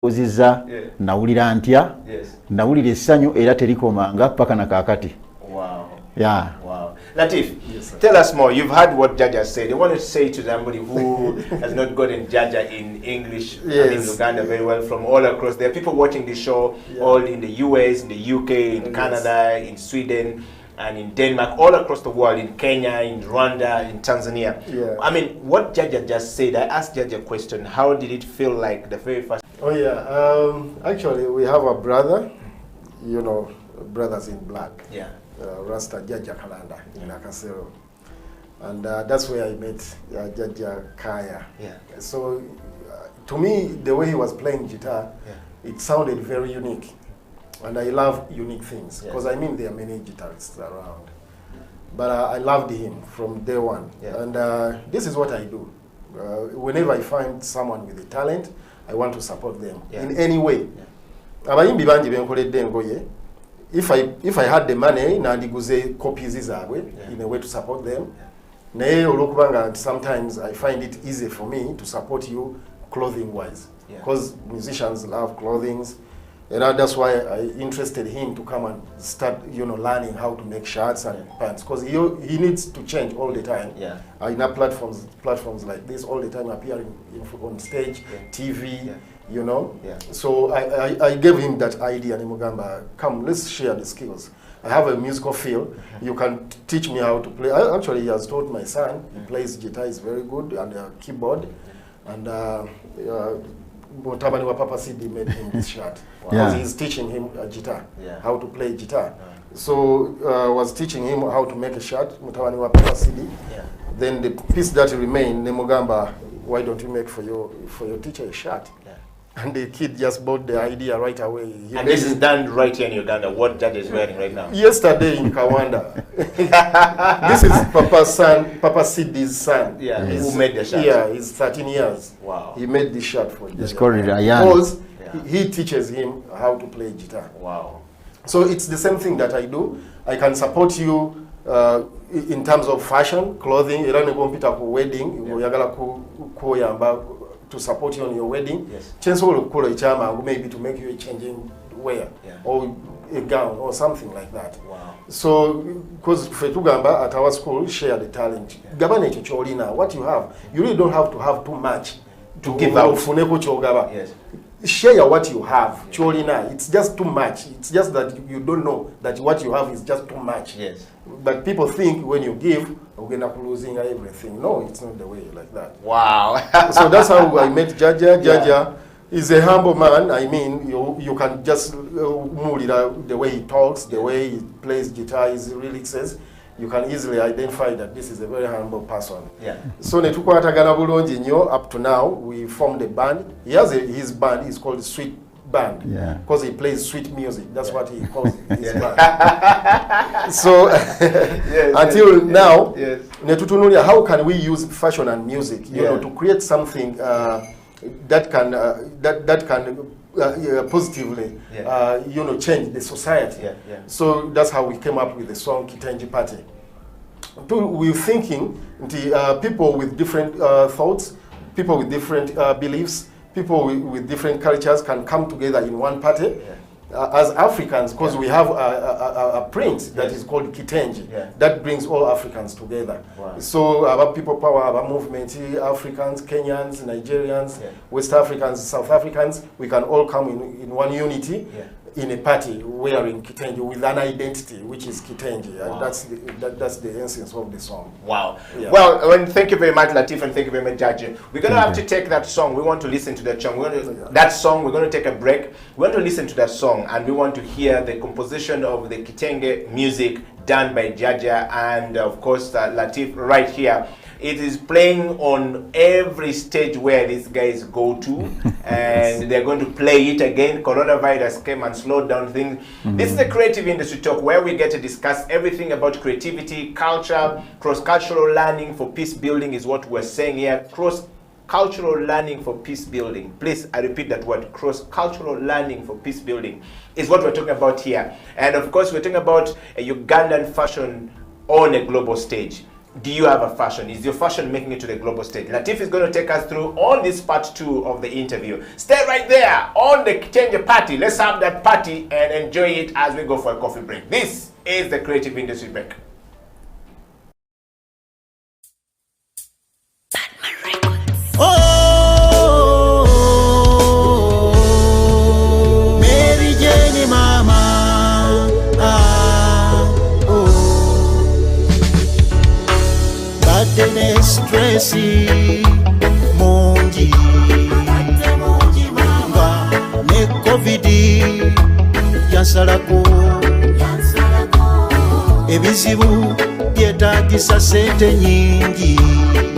Oziza nawulira ntya nawulira essanyu era terikomanga paka na kakati. Wow. Yeah. Wow. Latif, tell us more. You've heard what Jaja said. I want to say to somebody who has not gotten Jaja in English and in Uganda very well from all across. There are people watching this show all in the US, in the UK, in Canada, in Sweden, and in Denmark, all across the world, in Kenya, in Rwanda, in Tanzania. I mean, what Jaja just said, I asked Jaja a question. How did it feel like the very first? Oh yeah, actually we have a brother, you know, brothers in black. Yeah. Rasta Jaja Kalanda in Nakasero. And that's where I met Jaja Kaya. Yeah. So to me, the way he was playing guitar, it sounded very unique. And I love unique things, because I mean there are many guitarists around. But I loved him from day one. And this is what I do. Whenever I find someone with a talent, I want to support them in any way. Abayimbi bangi benkoledde engoye. If I had the money, nandiguze copies zaabwe in a way to support them. Naye olwokubanga sometimes I find it easy for me to support you clothing wise, because musicians love clothing. And that's why I interested him to come and start, you know, learning how to make shirts and pants, because he needs to change all the time. In our platforms like this, all the time appearing on stage, TV, you know. So I gave him that idea, Nimugamba, come, let's share the skills. I have a musical feel. You can teach me how to play. Actually, he has taught my son. He plays guitar, is very good, and keyboard. And Mutabani wa Papa CD made him this shirt. Because he's teaching him guitar, how to play guitar. So was teaching him how to make a shirt, Mutabani wa Papa CD. Then the piece that remained, Nemugamba, why don't you make for your teacher a shirt? And the kid just bought the idea right away. And this is done right here in Uganda, what Jaja is wearing right now? Yesterday in Kawanda. This is Papa Sidi's son. Who made the shirt? Yeah, he's 13 years. Wow. He made this shirt for It's called because he teaches him how to play guitar. Wow. So it's the same thing that I do. I can support you in terms of fashion, clothing. Wedding, to support you on your wedding. Maybe to make you a changing wear or a gown or something like that. Wow. So because Fetugamba at our school share the talent. What you have, you really don't have to have too much to give out. Share what you have. It's just too much. It's just that you don't know that what you have is just too much. But people think when you give, we're not losing everything. No, it's not the way like that. Wow. So that's how I met Jaja. Jaja is a humble man. I mean, you can just the way he talks, the way he plays guitar, his lyrics. You can easily identify that this is a very humble person. So netukwatagana bulungi nnyo up to now. We formed a band. He has his band is called Sweet Band, because he plays sweet music. That's what he calls his band. So until now, netutunulia, how can we use fashion and music, you know, to create something that can positively, you know, change the society. So that's how we came up with the song Kitenji Party. We're thinking people with different thoughts, people with different beliefs, people with different cultures can come together in one party. As Africans, because we have a print that is called Kitenji, that brings all Africans together. So our people power, our movement, Africans, Kenyans, Nigerians, West Africans, South Africans, we can all come in one unity in a party wearing Kitenji with an identity, which is Kitenji. And that's the essence of the song. Wow. Well, thank you very much, Latif, and thank you very much, Jaja. We're going to have to take that song. We want to listen to that song. We're going to take a break. We want to listen to that song, and we want to hear the composition of the Kitenge music done by Jaja and, of course, Latif right here. It is playing on every stage where these guys go to, and they're going to play it again. Coronavirus came and slowed down things. This is the Creative Industry Talk, where we get to discuss everything about creativity, culture, cross-cultural learning for peace building is what we're saying here. Cross-cultural learning for peace building. Please, I repeat that word. Cross-cultural learning for peace building is what we're talking about here. And of course, we're talking about a Ugandan fashion on a global stage. do you have a fashion? Is your fashion making it to the global stage? Latif is going to take us through all this part 2 of the interview. Stay right there on the Change Party. Let's have that party and enjoy it as we go for a coffee break. This is the Creative Industry Break. Mary Jane mama, batene stressi mungi nga ne covid yansalako ebizibu byetagisa sente nyingi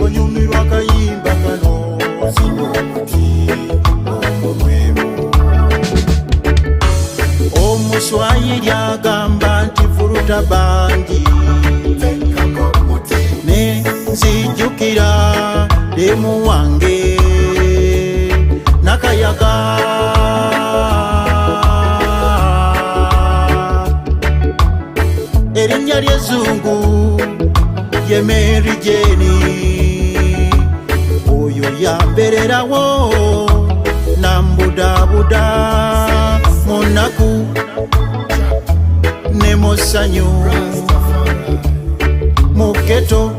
onyumirwa kayimba kano zino muti omwemu omuswayiri agamba nti fuluta bangi ne nzijukira lemu wange nakayaga erinnya ly'ezzungu ye Mary Jane oyo yambererawo nambudabuda munaku ne musanyu muketo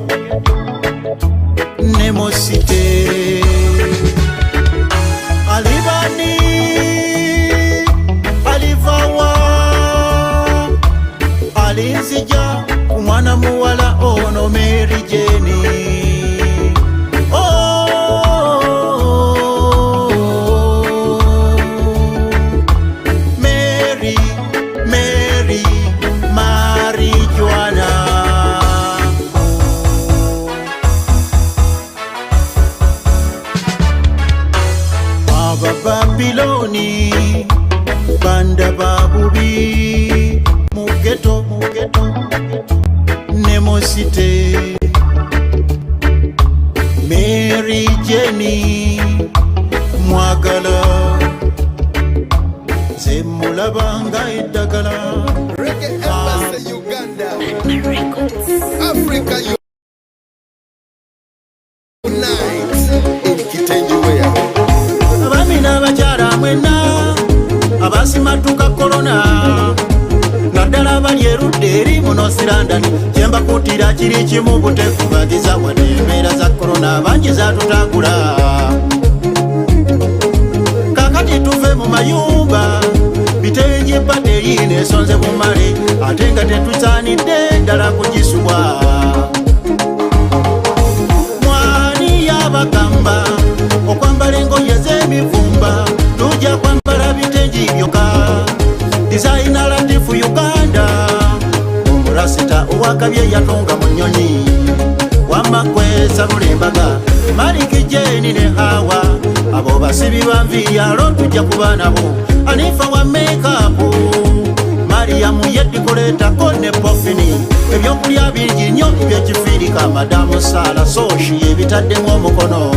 ne musite alibani alivawa alinzija kumwana muwala ono Mary Jane Babiloni banda babubi mugeto ne musite Mary Jane mwagala zemulabanga eddagala Reggae Embassy Uganda Africa Unite in Kitenji wear abakyala mwena abasimatuka korona naddala bali erudde eri muno sirandani kyembakutira kiri kimu butekubagiza wadde embeera za korona bangi zatutagula kakati tuve mu mayumba bitenje bateri nesonze bumale ate nga tetusaanidde ddala kugisubwa mwani yabagamba okwambala engoye z'emivumba tujja kwambala bitenji byokka designer Latif Uganda omurasita owakabye yatonga mu nnyonyi wamakwesa lulembaga Mary Jane ne Hawa abo basibi banviyalo tujja kuba nabo Anifa wa makeup Mariamu yedikoletako ne pofini ebyokulya bingi nnyo ebyekifirika madamu Sala Soshi ebitaddemu omukono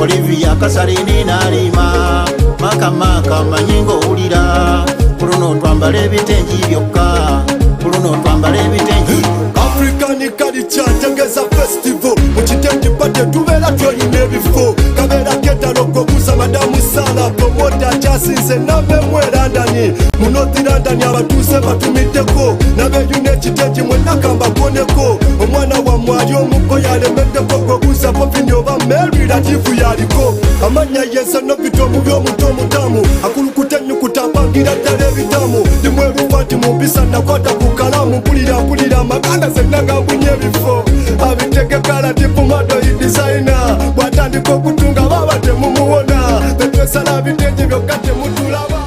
Olivia Kasalini nalima makamaka manyingo owulira kuluno twambala ebitenji byokka kuluno twambala ebitenji African culture tengeza festival mukitenji pate tubeera twolina ebifo kabeera ketalogo kuza madamu Sala promota kyasinze nabemu erandani mu North London abatuuse batumiddeko nabeyuna ekitenji mwenna kambaboneko omwana wammwe ali omukko yalemeddeko gweguza popini oba Mary Latif yaliko amanya yensono bito mu by'omuntu omutamu akulukuta ennyukuta mpangira ddala ebitamu limwe ebifaati mu mpisa nakwata ku kalamu mpulira amaganda zenna gambunye ebifo abitegeka Latif model designer bw'atandika okutunga baba temumuwona tetwesala bitenji byokka temutulaba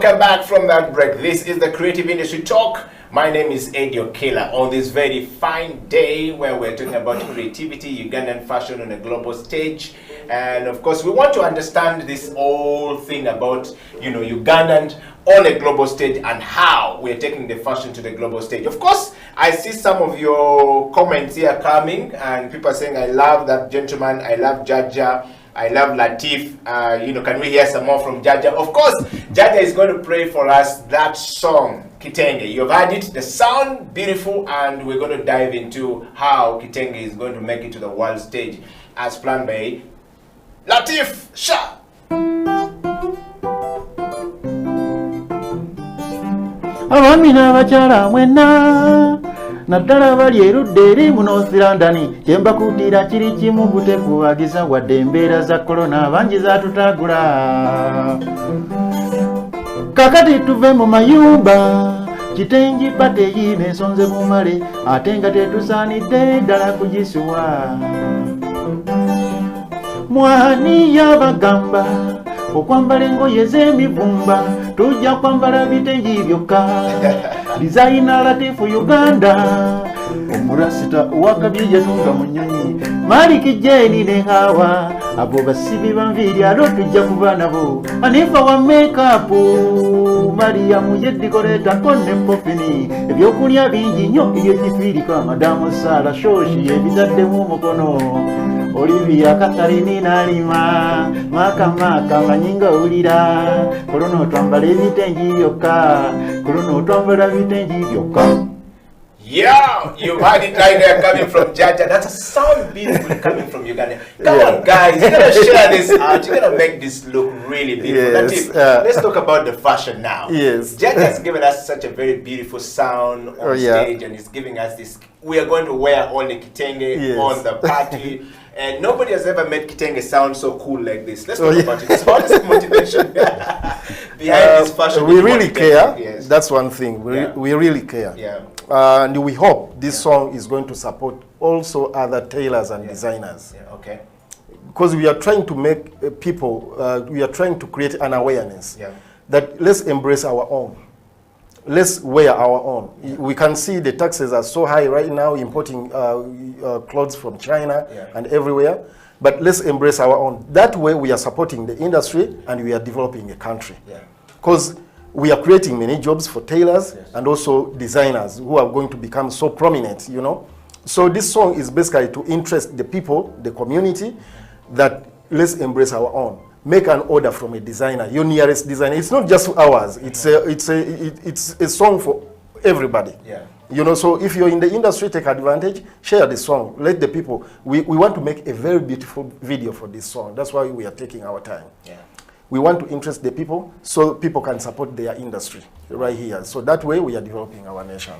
Welcome back from that break. This is the Creative Industry Talk. My name is Eddie Okela on this very fine day where we're talking about creativity, Ugandan fashion on a global stage. And of course, we want to understand this whole thing about, Ugandan on a global stage and how we're taking the fashion to the global stage. Of course, I see some of your comments here coming and people are saying, I love that gentleman, I love Jaja, I love Latif. Can we hear some more from Jaja? Of course, Jaja is going to play for us that song, Kitenge. You've heard it, the sound, beautiful, and we're going to dive into how Kitenge is going to make it to the world stage as planned by Latif Shah. Abami n'abakyala mwenna naddala bali erudde eri mu North London kyembakutira kiri kimu butekubagiza wadde embeera za korona bangi zatutagula kakati tuve mu mayumba kitengi pateyi n'ensonze bumale ate nga tetusaanidde ddala kugisuwa mwani yabagamba okwambala engoye z'emivumba tujja kwambala bitengi byokka dizayina Latifu Uganda omurasita owakabye yatunga mu nnyonyi Maliki Jeni ne Hawa abo basibi banviiri alo tujja kuba nabo Anifa wa makeup Mariamu yedikoleetako ne Popini ebyokulya bingi nnyo ebyekifiiriko Madamu Sara Shoshi ebitaddemu omukono Olivia Katarini Nalima Maka manyinga ulira Kolono twambala ebitengi byokka Kolono twambala bitengi byokka. Yeah, you heard it right there coming from Jaja. That's a sound beautiful coming from Uganda. Come on, guys, you're gonna share this out. You're gonna make this look really beautiful. Yes, Latif, let's talk about the fashion now. Yes. Jaja has given us such a very beautiful sound on stage, and he's giving us this. We are going to wear all the kitenge on the party. And nobody has ever made kitenge sound so cool like this. Let's talk about it. So what is the motivation behind this fashion? We really care. Yes. That's one thing. We really care. Yeah. And we hope this song is going to support also other tailors and designers. Yeah, okay. Because we are trying to make people, we are trying to create an awareness that let's embrace our own. Let's wear our own. We can see the taxes are so high right now, importing clothes from China and everywhere. But let's embrace our own. That way we are supporting the industry and we are developing a country. Because we are creating many jobs for tailors and also designers who are going to become so prominent, So this song is basically to interest the people, the community, that let's embrace our own. Make an order from a designer, your nearest designer. It's not just ours. It's a song for everybody. So if you're in the industry, take advantage, share the song, let the people. We want to make a very beautiful video for this song. That's why we are taking our time. We want to interest the people so people can support their industry right here. So that way we are developing our nation.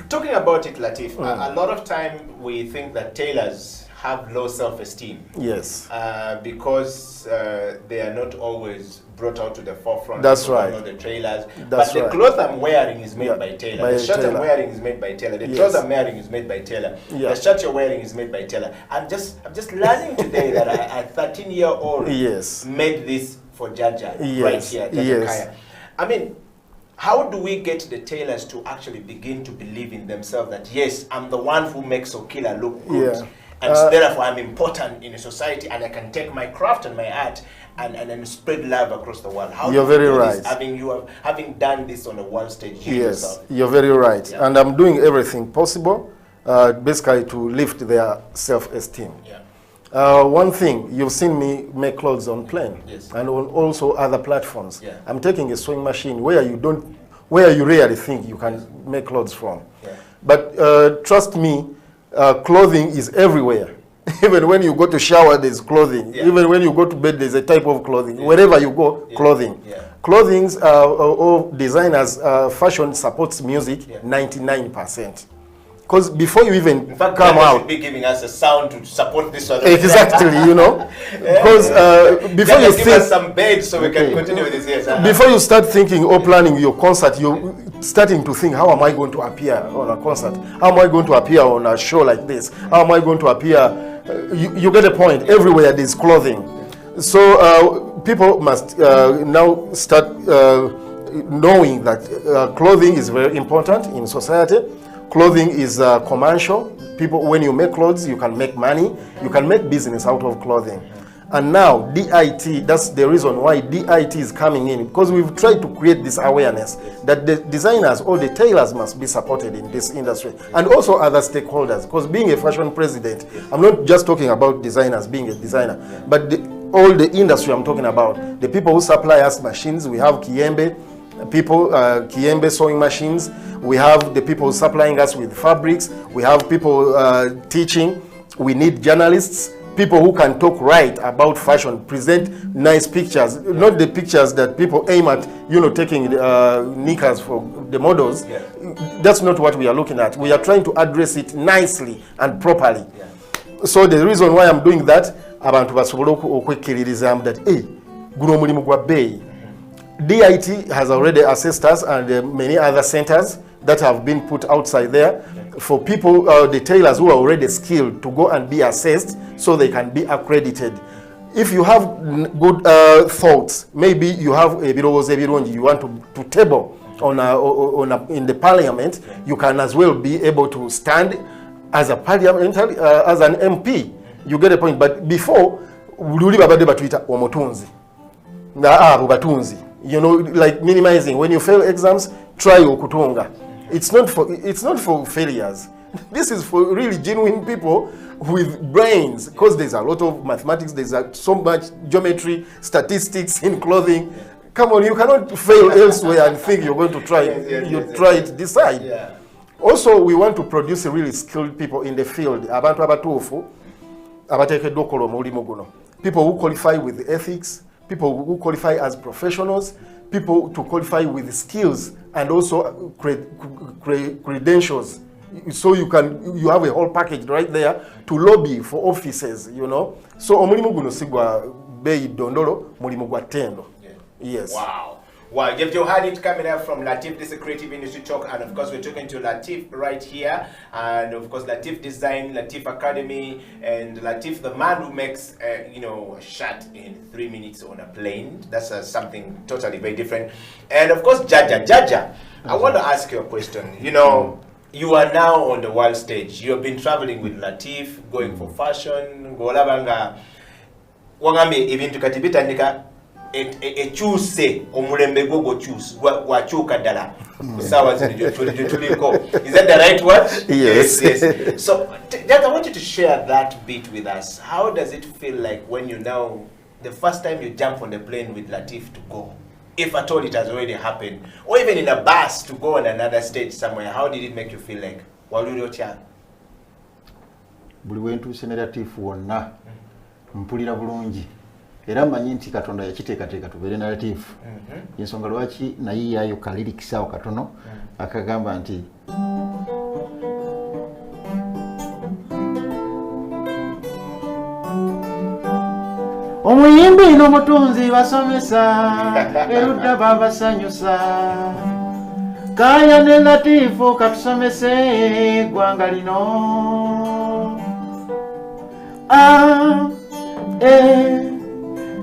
Talking about it, Latif, a lot of time we think that tailors have low self-esteem. Yes. Because they are not always brought out to the forefront. That's right. The trailers. That's but the clothes I'm wearing is made by tailor. By the shirt tailor. I'm wearing is made by tailor. The clothes I'm wearing is made by tailor. The shirt you're wearing is made by tailor. I'm just learning today that a 13-year-old made this for Jaja right here, Jaja Kaya. I mean, how do we get the tailors to actually begin to believe in themselves that yes, I'm the one who makes Okila look good, and so therefore I'm important in a society, and I can take my craft and my art and spread love across the world. How you're do you very do right. This, having done this on a world stage yourself? You're very right, and I'm doing everything possible, basically to lift their self-esteem. One thing, you've seen me make clothes on plane and on also other platforms. I'm taking a sewing machine where you rarely think you can make clothes from. But trust me, clothing is everywhere. Even when you go to shower, there's clothing. Even when you go to bed, there's a type of clothing. Wherever you go, clothing. Clothing or designers, fashion supports music 99%. Because before you even in fact, come out, should be giving us a sound to support this one. Exactly, because before you give us some beds so we can continue with this. Yes, before you start thinking or planning your concert, you're starting to think, how am I going to appear on a concert? How am I going to appear on a show like this? How am I going to appear? You get a point. Everywhere there's clothing, so people must now start knowing that clothing is very important in society. Clothing is commercial. People, when you make clothes, you can make money. You can make business out of clothing. And now DIT, that's the reason why DIT is coming in, because we've tried to create this awareness that the designers or the tailors must be supported in this industry, and also other stakeholders. Because being a fashion president, I'm not just talking about designers being a designer, but all the industry I'm talking about, the people who supply us machines. We have Kiembe people, Kiembe sewing machines. We have the people supplying us with fabrics. We have people teaching. We need journalists, people who can talk right about fashion, present nice pictures, not the pictures that people aim at, you know, taking knickers for the models. Yeah. That's not what we are looking at. We are trying to address it nicely and properly. Yeah. So the reason why I'm doing that, abantu basobole okwekiririzamu that guno omulimu gwa beeyi. DIT has already assessed us, and many other centers that have been put outside there for people, the tailors who are already skilled, to go and be assessed so they can be accredited. If you have good thoughts, maybe you have a birowozo ebirungi you want to table in the parliament, you can as well be able to stand as a parliamentary, as an MP. You get a point. But before, luli babade batuita omutunzi. Bubatunzi. You know, like minimizing. When you fail exams, try okutunga. It's not for failures. This is for really genuine people with brains, because there's a lot of mathematics, there's so much geometry, statistics in clothing. Come on, you cannot fail elsewhere and think you're going to try. Try it, decide. Yeah. Also, we want to produce really skilled people in the field. Abantu abatuufu abateekeddwa okukola omulimu guno. People who qualify with ethics, people who qualify as professionals, people to qualify with skills and also credentials. So you have a whole package right there to lobby for offices, you know. So omulimu guno sigwa beyi dondolo, mulimu gwa tendo. Yes. Wow. Wow, you've heard it coming up from Latif. This is a creative industry talk, and of course we're talking to Latif right here, and of course Latif Design, Latif Academy, and Latif, the man who makes you know, a shirt in 3 minutes on a plane. That's something totally very different. And of course Jaja, I want to ask you a question. You know, you are now on the world stage. You have been traveling with Latif, going for fashion, golabanga wangambe ebintu kati bitandika ekyuse omulembe gogo choose wachuka dala sawa zino tuliko. Is that the right word? Yes. Yes. So Jack, I want you to share that bit with us. How does it feel like when you now, the first time you jump on the plane with Latif to go, if at all it has already happened, or even in a bus to go on another stage somewhere? How did it make you feel like waluli otya? Buli wentuuse ne Latif wonna mpulira bulungi. Era manyi nti Katonda yakiteekateeka tubeere na Latif. Ensonga lwaki nayiyayo kalirikisa katono akagamba nti omuyimbi n'omutunzi basomesa erudda babasanyusa kaya ne Latifu katusomese gwanga lino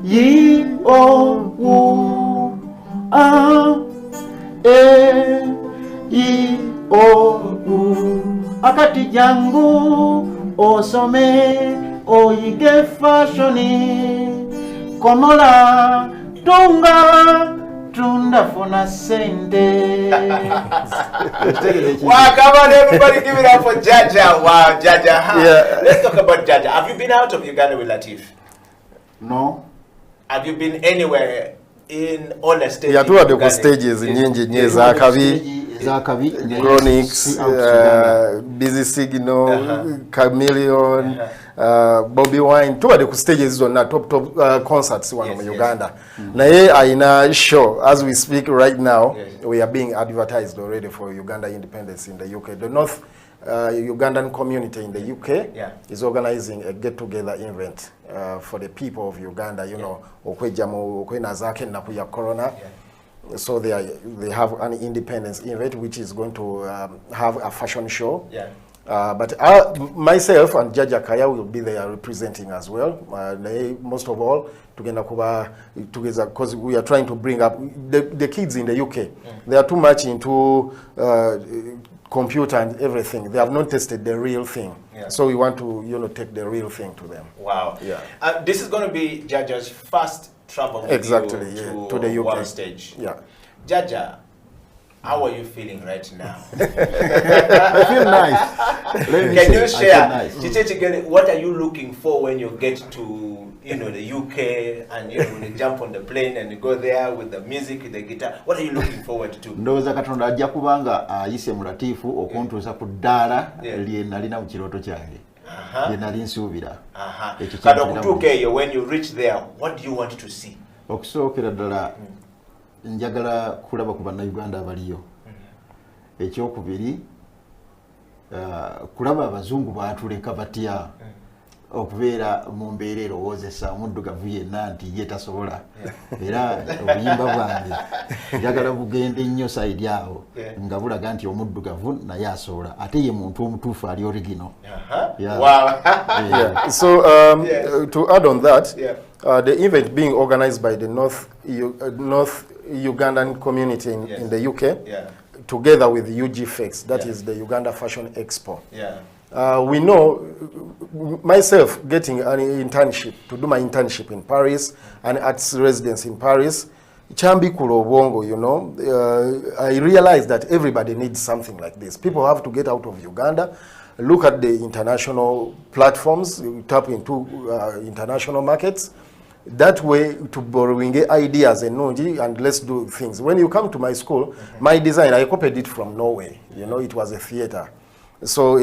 Yi o u I o u akati jangu osome oyige fashoni komola tunga tunda fona sente. Wow, come on everybody, give it up for Jaja. Wow, Jaja. Yeah. Let's talk about Jaja. Have you been out of Uganda with Latif? No. Have you been anywhere in all the stages? Yeah, two of the stages nyingi Zakabi, Chronics, Busy Signal, Chameleon, Bobby Wine. Two of the stages on top concerts one in Uganda. Naye aina show as we speak right now. We are being advertised already for Uganda independence in the UK. The North Ugandan community in the UK is organizing a get-together event for the people of Uganda. You know, corona. So they have an independence event which is going to have a fashion show But myself and Jaja Kaya will be there representing as well. Most of all, together because we are trying to bring up the kids in the UK. They are too much into computer and everything. They have not tested the real thing. Yeah. So we want to take the real thing to them. Wow. Yeah. This is going to be Jaja's first travel with Exactly, you yeah, to the UK. World stage. Yeah. Jaja, how are you feeling right now? I feel nice. Let me Can say, you I share? feel nice. What are you looking for when you get to the UK and when you jump on the plane and you go there with the music, with the guitar? What are you looking forward to? Ndowooza Katonda ajja kubanga ayise mu Latifu okuntuusa ku ddaala lye nalina mu kirooto kyange. Lye nali nsuubira. Ekyo Kati okutuuka eyo, when you reach there, what do you want to see? Okusookera ddala njagala kulaba ku bannayuganda abaliyo. Ekyokubiri kulaba abazungu baatuleka batya okubeera mu mbeera erowoozesa omuddugavu yenna nti ye tasobola era obuyimba bwange njagala bugende nnyo sayidi awo nga bulaga nti omuddugavu naye asobola ate ye muntu omutuufu ali original. So to add on that, the event being organized by the North Ugandan community in the UK, together with UGFX, that is the Uganda Fashion Expo. We know, myself getting an internship, to do my internship in Paris, and arts residence in Paris, Chambi Kulobongo, I realized that everybody needs something like this. People have to get out of Uganda, look at the international platforms, tap into international markets. That way, to borrowing ideas and let's do things. When you come to my school, my design, I copied it from Norway. It was a theater. So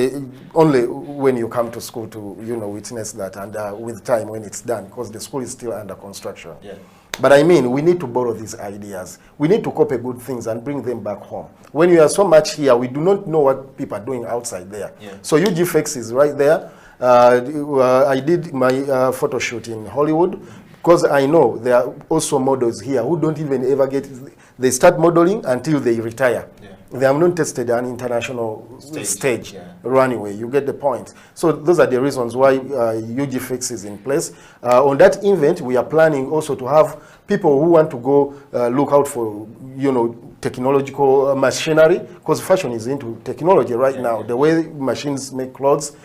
only when you come to school to witness that, and with time when it's done, because the school is still under construction. But I mean, we need to borrow these ideas. We need to copy good things and bring them back home. When you are so much here, we do not know what people are doing outside there. So UGFX is right there. I did my photo shoot in Hollywood, because I know there are also models here who don't even ever they start modeling until they retire. They have not tested an international stage runway. You get the point. So those are the reasons why UGFX is in place. On that event, we are planning also to have people who want to go look out for, technological machinery, because fashion is into technology right now. The way machines make clothes,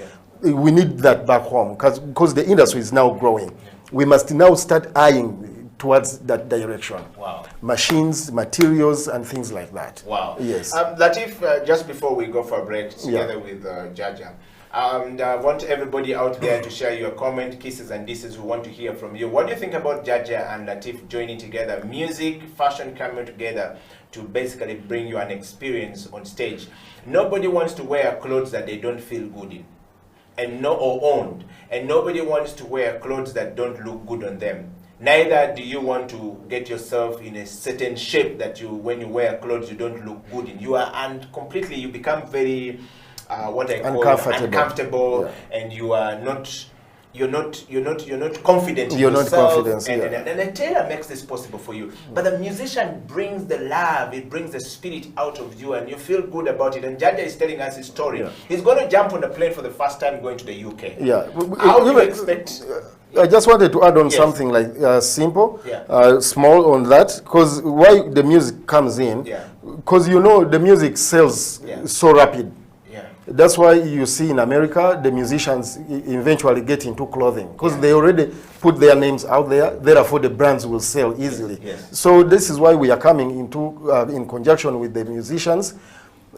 we need that back home, because the industry is now growing. We must now start eyeing towards that direction. Machines, materials, and things like that. Yes. Latif, just before we go for a break together with Jaja, and I want everybody out there to share your comment, kisses and disses. We want to hear from you. What do you think about Jaja and Latif joining together, music, fashion coming together to basically bring you an experience on stage? Nobody wants to wear clothes that they don't feel good in. Or owned, and nobody wants to wear clothes that don't look good on them. Neither do you want to get yourself in a certain shape that when you wear clothes you don't look good in. You become very uncomfortable, and you are not. You're not confident in yourself. And a tailor makes this possible for you. But the musician brings the love, it brings the spirit out of you, and you feel good about it. And Jaja is telling us his story. He's going to jump on the plane for the first time going to the UK. How do you expect? I just wanted to add on something like simple, small on that, because why the music comes in, because the music sells so rapid. That's why you see in America, the musicians eventually get into clothing, because they already put their names out there, therefore the brands will sell easily. So this is why we are coming into, in conjunction with the musicians.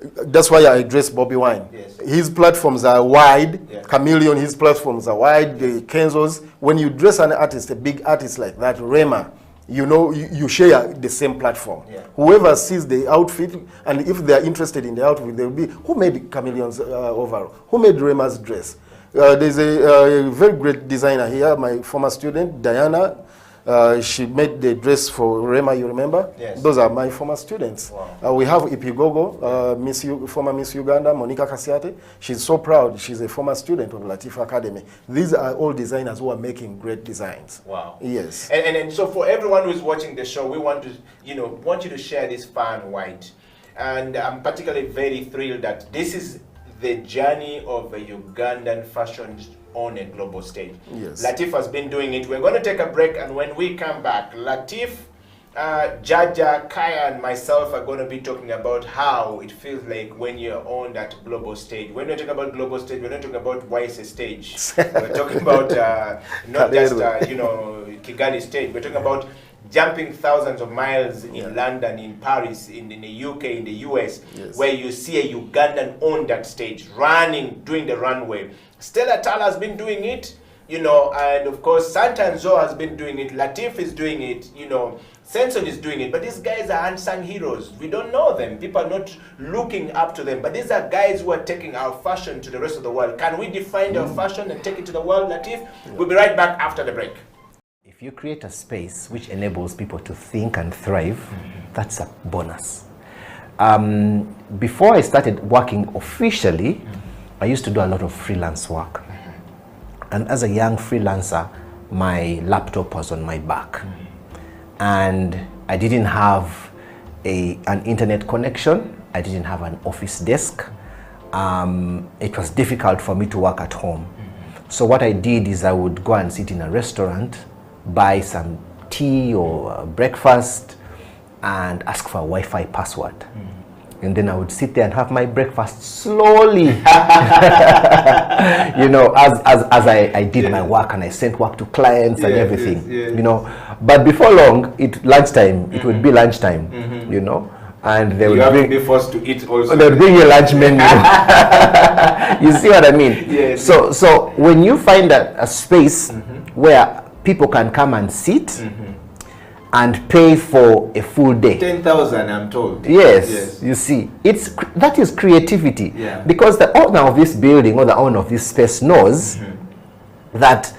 That's why I address Bobby Wine. His platforms are wide, Chameleon, his platforms are wide, the Kenzos. When you dress an artist, a big artist like that, Rema, you share the same platform. Whoever sees the outfit, and if they are interested in the outfit, they'll be, who made Chameleon's overall? Who made Rema's dress? There's a very great designer here, my former student, Diana. She made the dress for Rema, you remember? Those are my former students. We have Ipigogo, former Miss Uganda, Monica Kasiate. She's so proud. She's a former student of Latif Academy. These are all designers who are making great designs. Yes. And so for everyone who's watching the show, we want you to share this far and wide. And I'm particularly very thrilled that this is the journey of a Ugandan fashion on a global stage. Yes. Latif has been doing it. We're going to take a break, and when we come back, Latif, Jaja, Kaya, and myself are going to be talking about how it feels like when you're on that global stage. When we're talking about global stage, we're not talking about YC stage. We're talking about not just Kigali stage. We're talking about jumping thousands of miles in London, in Paris, in the UK, in the US, where you see a Ugandan on that stage, running, doing the runway. Stella Tala has been doing it, and of course Santa and Zoe has been doing it, Latif is doing it, Senson is doing it, but these guys are unsung heroes. We don't know them. People are not looking up to them, but these are guys who are taking our fashion to the rest of the world. Can we define our fashion and take it to the world, Latif? We'll be right back after the break. If you create a space which enables people to think and thrive, that's a bonus. Before I started working officially, I used to do a lot of freelance work. And as a young freelancer, my laptop was on my back. And I didn't have an internet connection. I didn't have an office desk. It was difficult for me to work at home. So what I did is I would go and sit in a restaurant, buy some tea or breakfast, and ask for a Wi-Fi password. And then I would sit there and have my breakfast slowly, as I did my work, and I sent work to clients and everything, But before long, lunchtime, it would be lunchtime, and they would be forced to eat also. They would bring you a lunch menu. You see what I mean? Yes. So when you find a space where people can come and sit and pay for a full day. 10,000, I'm told. Yes, you see, that is creativity. Yeah. Because the owner of this building or the owner of this space knows that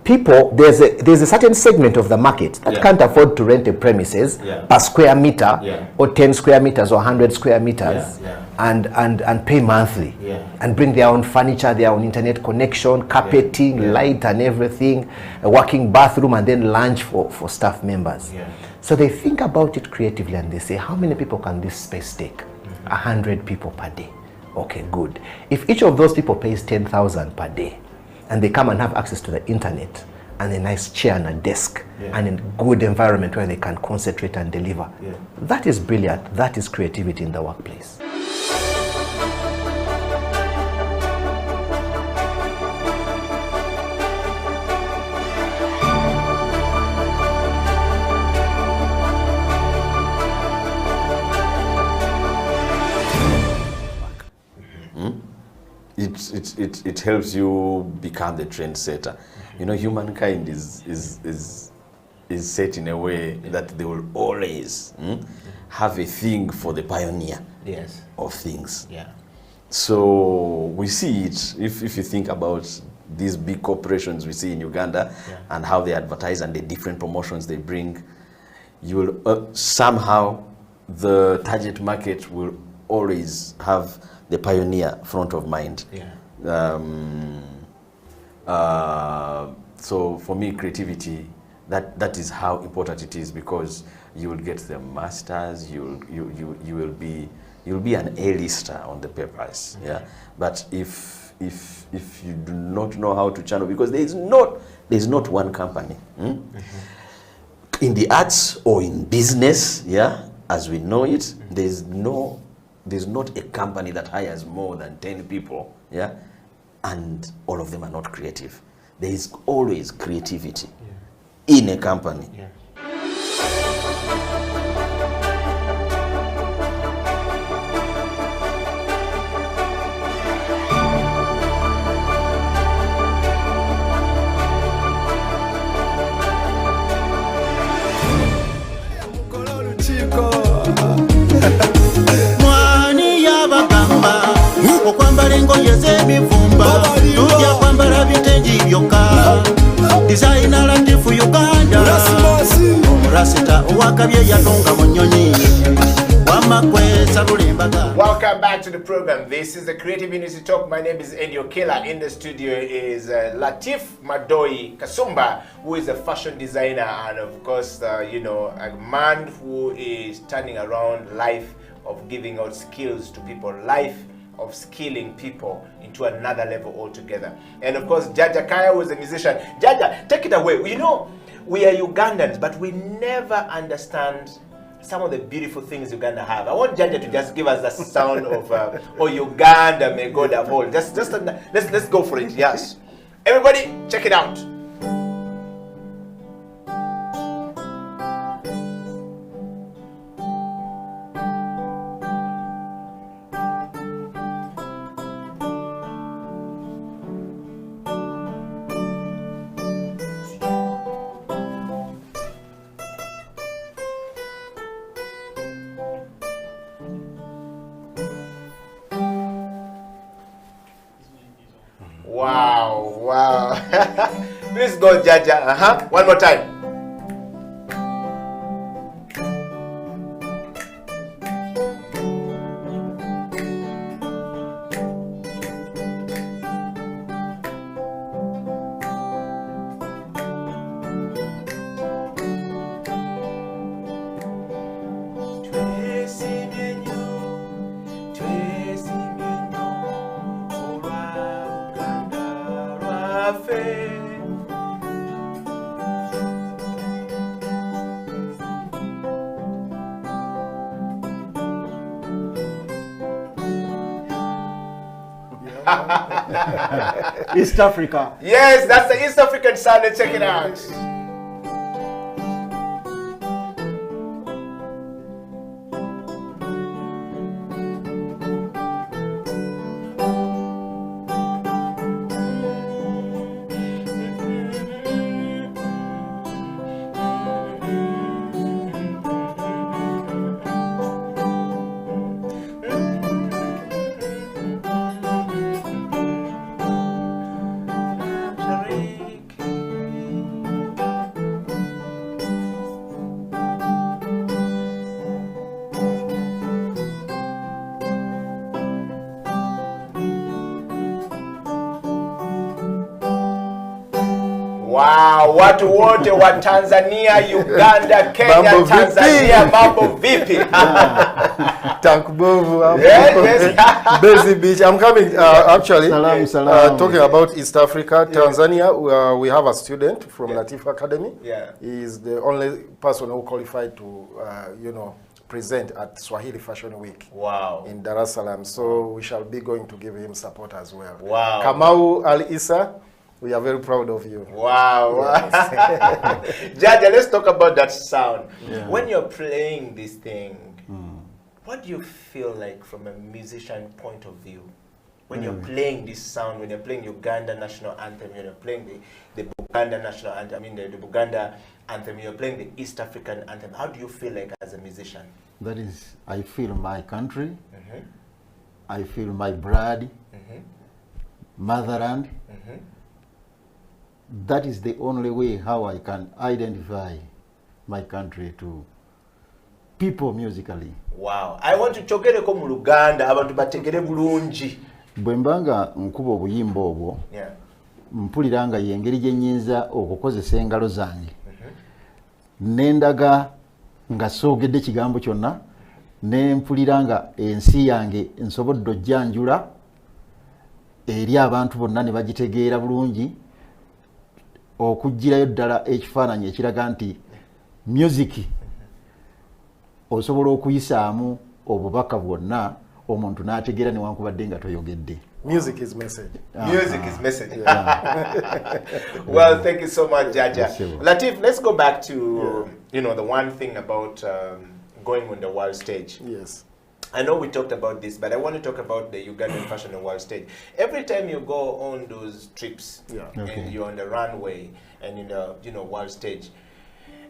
people, there's a certain segment of the market that can't afford to rent a premises per square meter or 10 square meters or 100 square meters and pay monthly and bring their own furniture, their own internet connection, carpeting, light and everything, a working bathroom, and then lunch for staff members. So they think about it creatively and they say, how many people can this space take? 100 people per day. Okay, good. If each of those people pays 10,000 per day, and they come and have access to the internet and a nice chair and a desk and a good environment where they can concentrate and deliver. That is brilliant. That is creativity in the workplace. It helps you become the trendsetter. Humankind is set in a way that they will always have a thing for the pioneer of things. So we see it, if you think about these big corporations we see in Uganda and how they advertise and the different promotions they bring, you will somehow the target market will always have the pioneer front of mind. So for me, creativity, that is how important it is, because you will get the masters, you'll be an A-lister on the papers. But if you do not know how to channel, because there's not one company in the arts or in business, as we know it, there's not a company that hires more than 10 people, and all of them are not creative. There is always creativity in a company. Okwambala engoye z'emivumba tujja kwambala bitengi byokka designer Latif Uganda omurasita owakabye yatonga mu nnyonyi wamakwesa lulimbaga. Welcome back to the program. This is the Creative Industry Talk. My name is Eddie Okela. In the studio is Latif Madoi Kasumba, who is a fashion designer and of course a man who is turning around life of giving out skills to people, life of skilling people into another level altogether. And of course, Jaja Kaya was a musician. Jaja, take it away. You know, we are Ugandans, but we never understand some of the beautiful things Uganda have. I want Jaja to just give us the sound of "Oh Uganda, may God uphold." Let's go for it. Yes, everybody, check it out. Wow, wow. Please go, Jaja. One more time. East Africa. Yes, that's the East African sound. Let's check it out. Wow, watu wote wa Tanzania, Uganda, Kenya, Mambo Tanzania, vipi? mambo vipi? Tankubovu, Yes. Bezi Beach. I'm coming actually Salam, salam. talking about East Africa, Tanzania. We have a student from Latif Academy. Yeah. He is the only person who qualified to, present at Swahili Fashion Week. Wow. In Dar es Salaam. So we shall be going to give him support as well. Wow. Kamau Al Issa, we are very proud of you. Wow. Jaja, let's talk about that sound. Yeah. When you're playing this thing, what do you feel like from a musician point of view? When you're playing this sound, when you're playing Uganda national anthem, when you're playing the Buganda national anthem, the Buganda anthem, you're playing the East African anthem, how do you feel like as a musician? That is, I feel my country, I feel my blood, motherland. That is the only way how I can identify my country to people musically. Wow. I want to chogereko mu Luganda abantu bategere bulungi. Bwe mbanga nkuba obuyimba obwo, Yeah. mpulira nga yengeri gye nnyinza okukozesa engalo zange. Nendaga nga soogedde kigambo kyonna, ne mpulira nga ensi yange nsobodde ojjanjula eri abantu bonna ne bagitegeera bulungi, okugirayo ddala ekifaananyi ekiraga nti music osobola okuyisaamu obubaka bwonna omuntu n'ategeera newankubadde nga toyogedde. Music is message. Music is message. Well, thank you so much, Jaja. Yes, sir. Latif, let's go back to the one thing about going on the world stage. Yes. I know we talked about this, but I want to talk about the Ugandan fashion and world stage. Every time you go on those trips, and you're on the runway and in the world stage,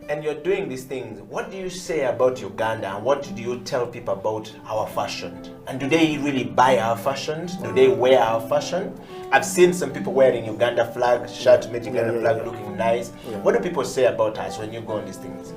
and you're doing these things, what do you say about Uganda, and what do you tell people about our fashion? And do they really buy our fashion? Do they wear our fashion? I've seen some people wearing Uganda flag shirt, made Uganda flag looking nice. What do people say about us when you go on these things?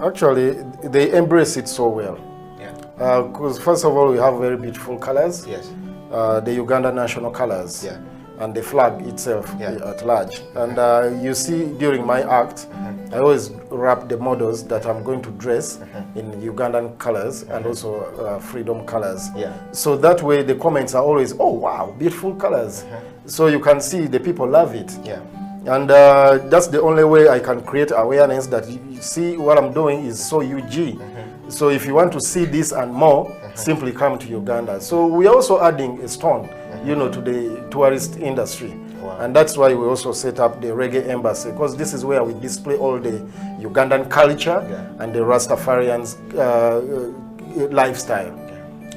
Actually, they embrace it so well. Yeah. Because first of all, we have very beautiful colors. Yes. The Uganda national colors. Yeah. and the flag itself at large. And you see, during my act, I always wrap the models that I'm going to dress in Ugandan colors and also freedom colors. So that way the comments are always, oh wow, beautiful colors. So you can see the people love it. And that's the only way I can create awareness that you see what I'm doing is so UG. So if you want to see this and more, simply come to Uganda. So we are also adding a stone, you know, to the tourist industry. And that's why we also set up the Reggae Embassy, because this is where we display all the Ugandan culture and the Rastafarians' lifestyle,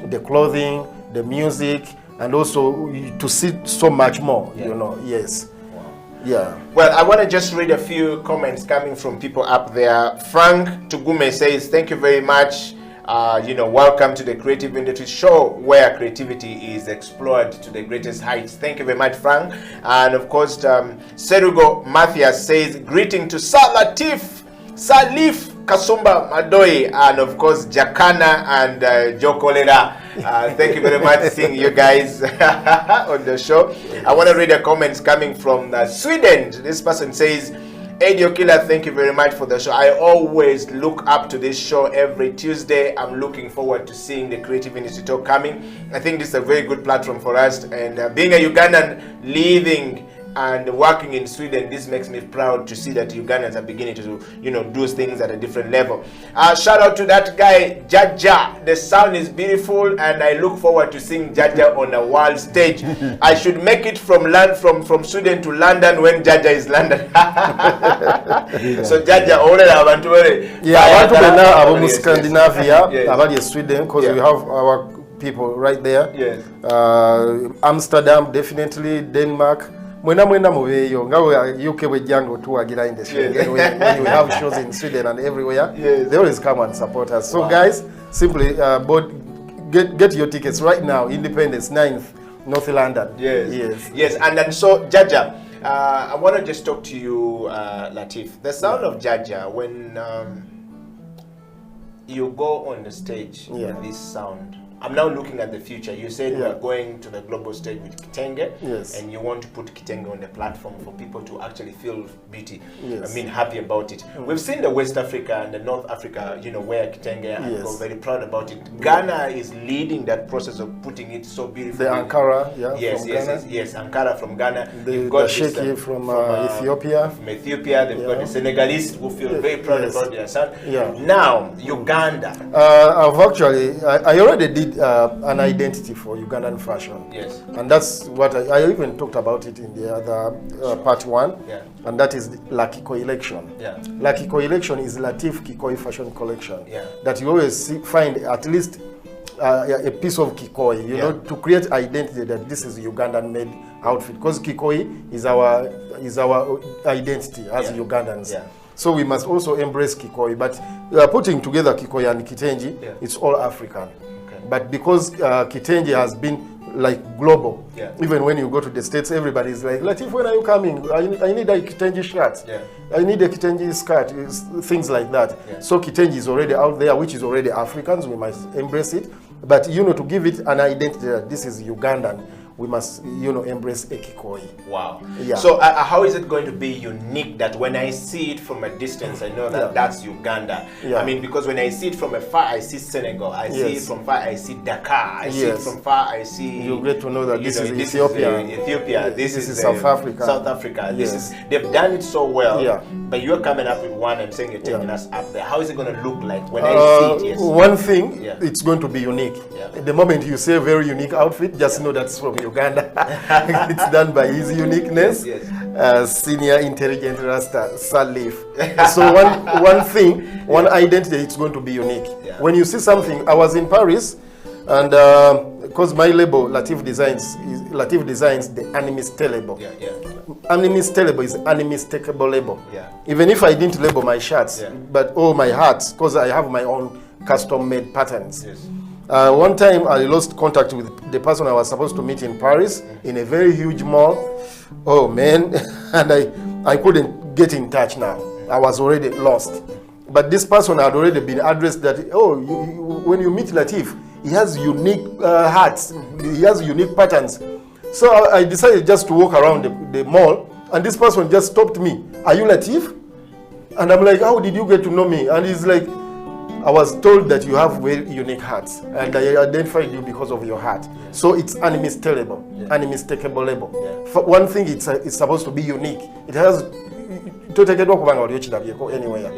the clothing, the music, and also to see so much more, you know, Well, I want to just read a few comments coming from people up there. Frank Tugume says, thank you very much. You know, welcome to the Creative Industry Show, where creativity is explored to the greatest heights. Thank you very much, Frank. And of course, Serugo Matthias says, greeting to Salif Kasumba Madoi, and of course, Jakana and Jokolera. Thank you very much seeing you guys on the show. I want to read the comments coming from Sweden. This person says, Adio Killer, thank you very much for the show. I always look up to this show every Tuesday. I'm looking forward to seeing the Creative Industry Talk coming. I think this is a very good platform for us. And being a Ugandan living and working in Sweden, this makes me proud to see that Ugandans are beginning to, you know, do things at a different level. Shout out to that guy, Jaja. The sound is beautiful, and I look forward to seeing Jaja on a world stage. I should make it from Sweden to London when Jaja is London. So Jaja, I want to be now Scandinavia, about Sweden, because we have our people right there. Amsterdam, definitely, Denmark. When UK with Django tour in the Schengen, when you have shows in Sweden and everywhere, they always come and support us. So guys, simply get your tickets right now. Independence 9th, North London. Yes. And then so Jaja, I want to just talk to you, Latif. The sound of Jaja, when you go on the stage with this sound. I'm now looking at the future. You said you are going to the global stage with Kitenge, and you want to put Kitenge on the platform for people to actually feel beauty. I mean, happy about it. We've seen the West Africa and the North Africa, you know, where Kitenge, and we're very proud about it. Ghana is leading that process of putting it so beautifully. The Ankara, yes, Ankara from Ghana. You've got the Sheki from Ethiopia. From Ethiopia, they've got the Senegalese who feel very proud about their son. Now, Uganda. I've actually, I already did an identity for Ugandan fashion. And that's what I even talked about it in the other part 1. And that is La Kikoi Election. La Kikoi Election is Latif Kikoi fashion collection. That you always find at least a piece of Kikoi, you know, to create identity that this is Ugandan made outfit. Because Kikoi is our identity as Ugandans. So we must also embrace Kikoi. But putting together Kikoi and Kitenji, it's all African. But because Kitenji has been like global, even when you go to the States, everybody's like, Latif, when are you coming? I need a Kitenji shirt. I need a Kitenji skirt, things like that. So Kitenji is already out there, which is already Africans. We must embrace it. But, you know, to give it an identity that this is Ugandan, we must, you know, embrace Ekikoi. Wow. So how is it going to be unique that when I see it from a distance, I know that that's Uganda? I mean, because when I see it from afar, I see Senegal. I see it from far, I see Dakar. I see it from far, I see... You get to know that this is Ethiopia. This is South Africa. South Africa. They've done it so well. But you're coming up with one and saying you're taking us up there. How is it going to look like when I see it? One thing, it's going to be unique. The moment you say very unique outfit, just know that's from Uganda. It's done by his uniqueness. Senior intelligent Rasta Salif. So one identity, it's going to be unique. When you see something, I was in Paris, and because my label Latif Designs the Animiste label. Animiste label is unmistakable label. Even if I didn't label my shirts, but all my hats, because I have my own custom made patterns. One time I lost contact with the person I was supposed to meet in Paris in a very huge mall. Oh man, and I couldn't get in touch now. I was already lost. But this person had already been addressed that, when you meet Latif, he has unique hats, he has unique patterns. So I decided just to walk around the mall, and this person just stopped me. Are you Latif? And I'm like, how did you get to know me? And he's like, I was told that you have very unique hearts, and I identified you because of your heart. So it's unmistakable, unmistakable label. For one thing, it's supposed to be unique. It has to take it anywhere.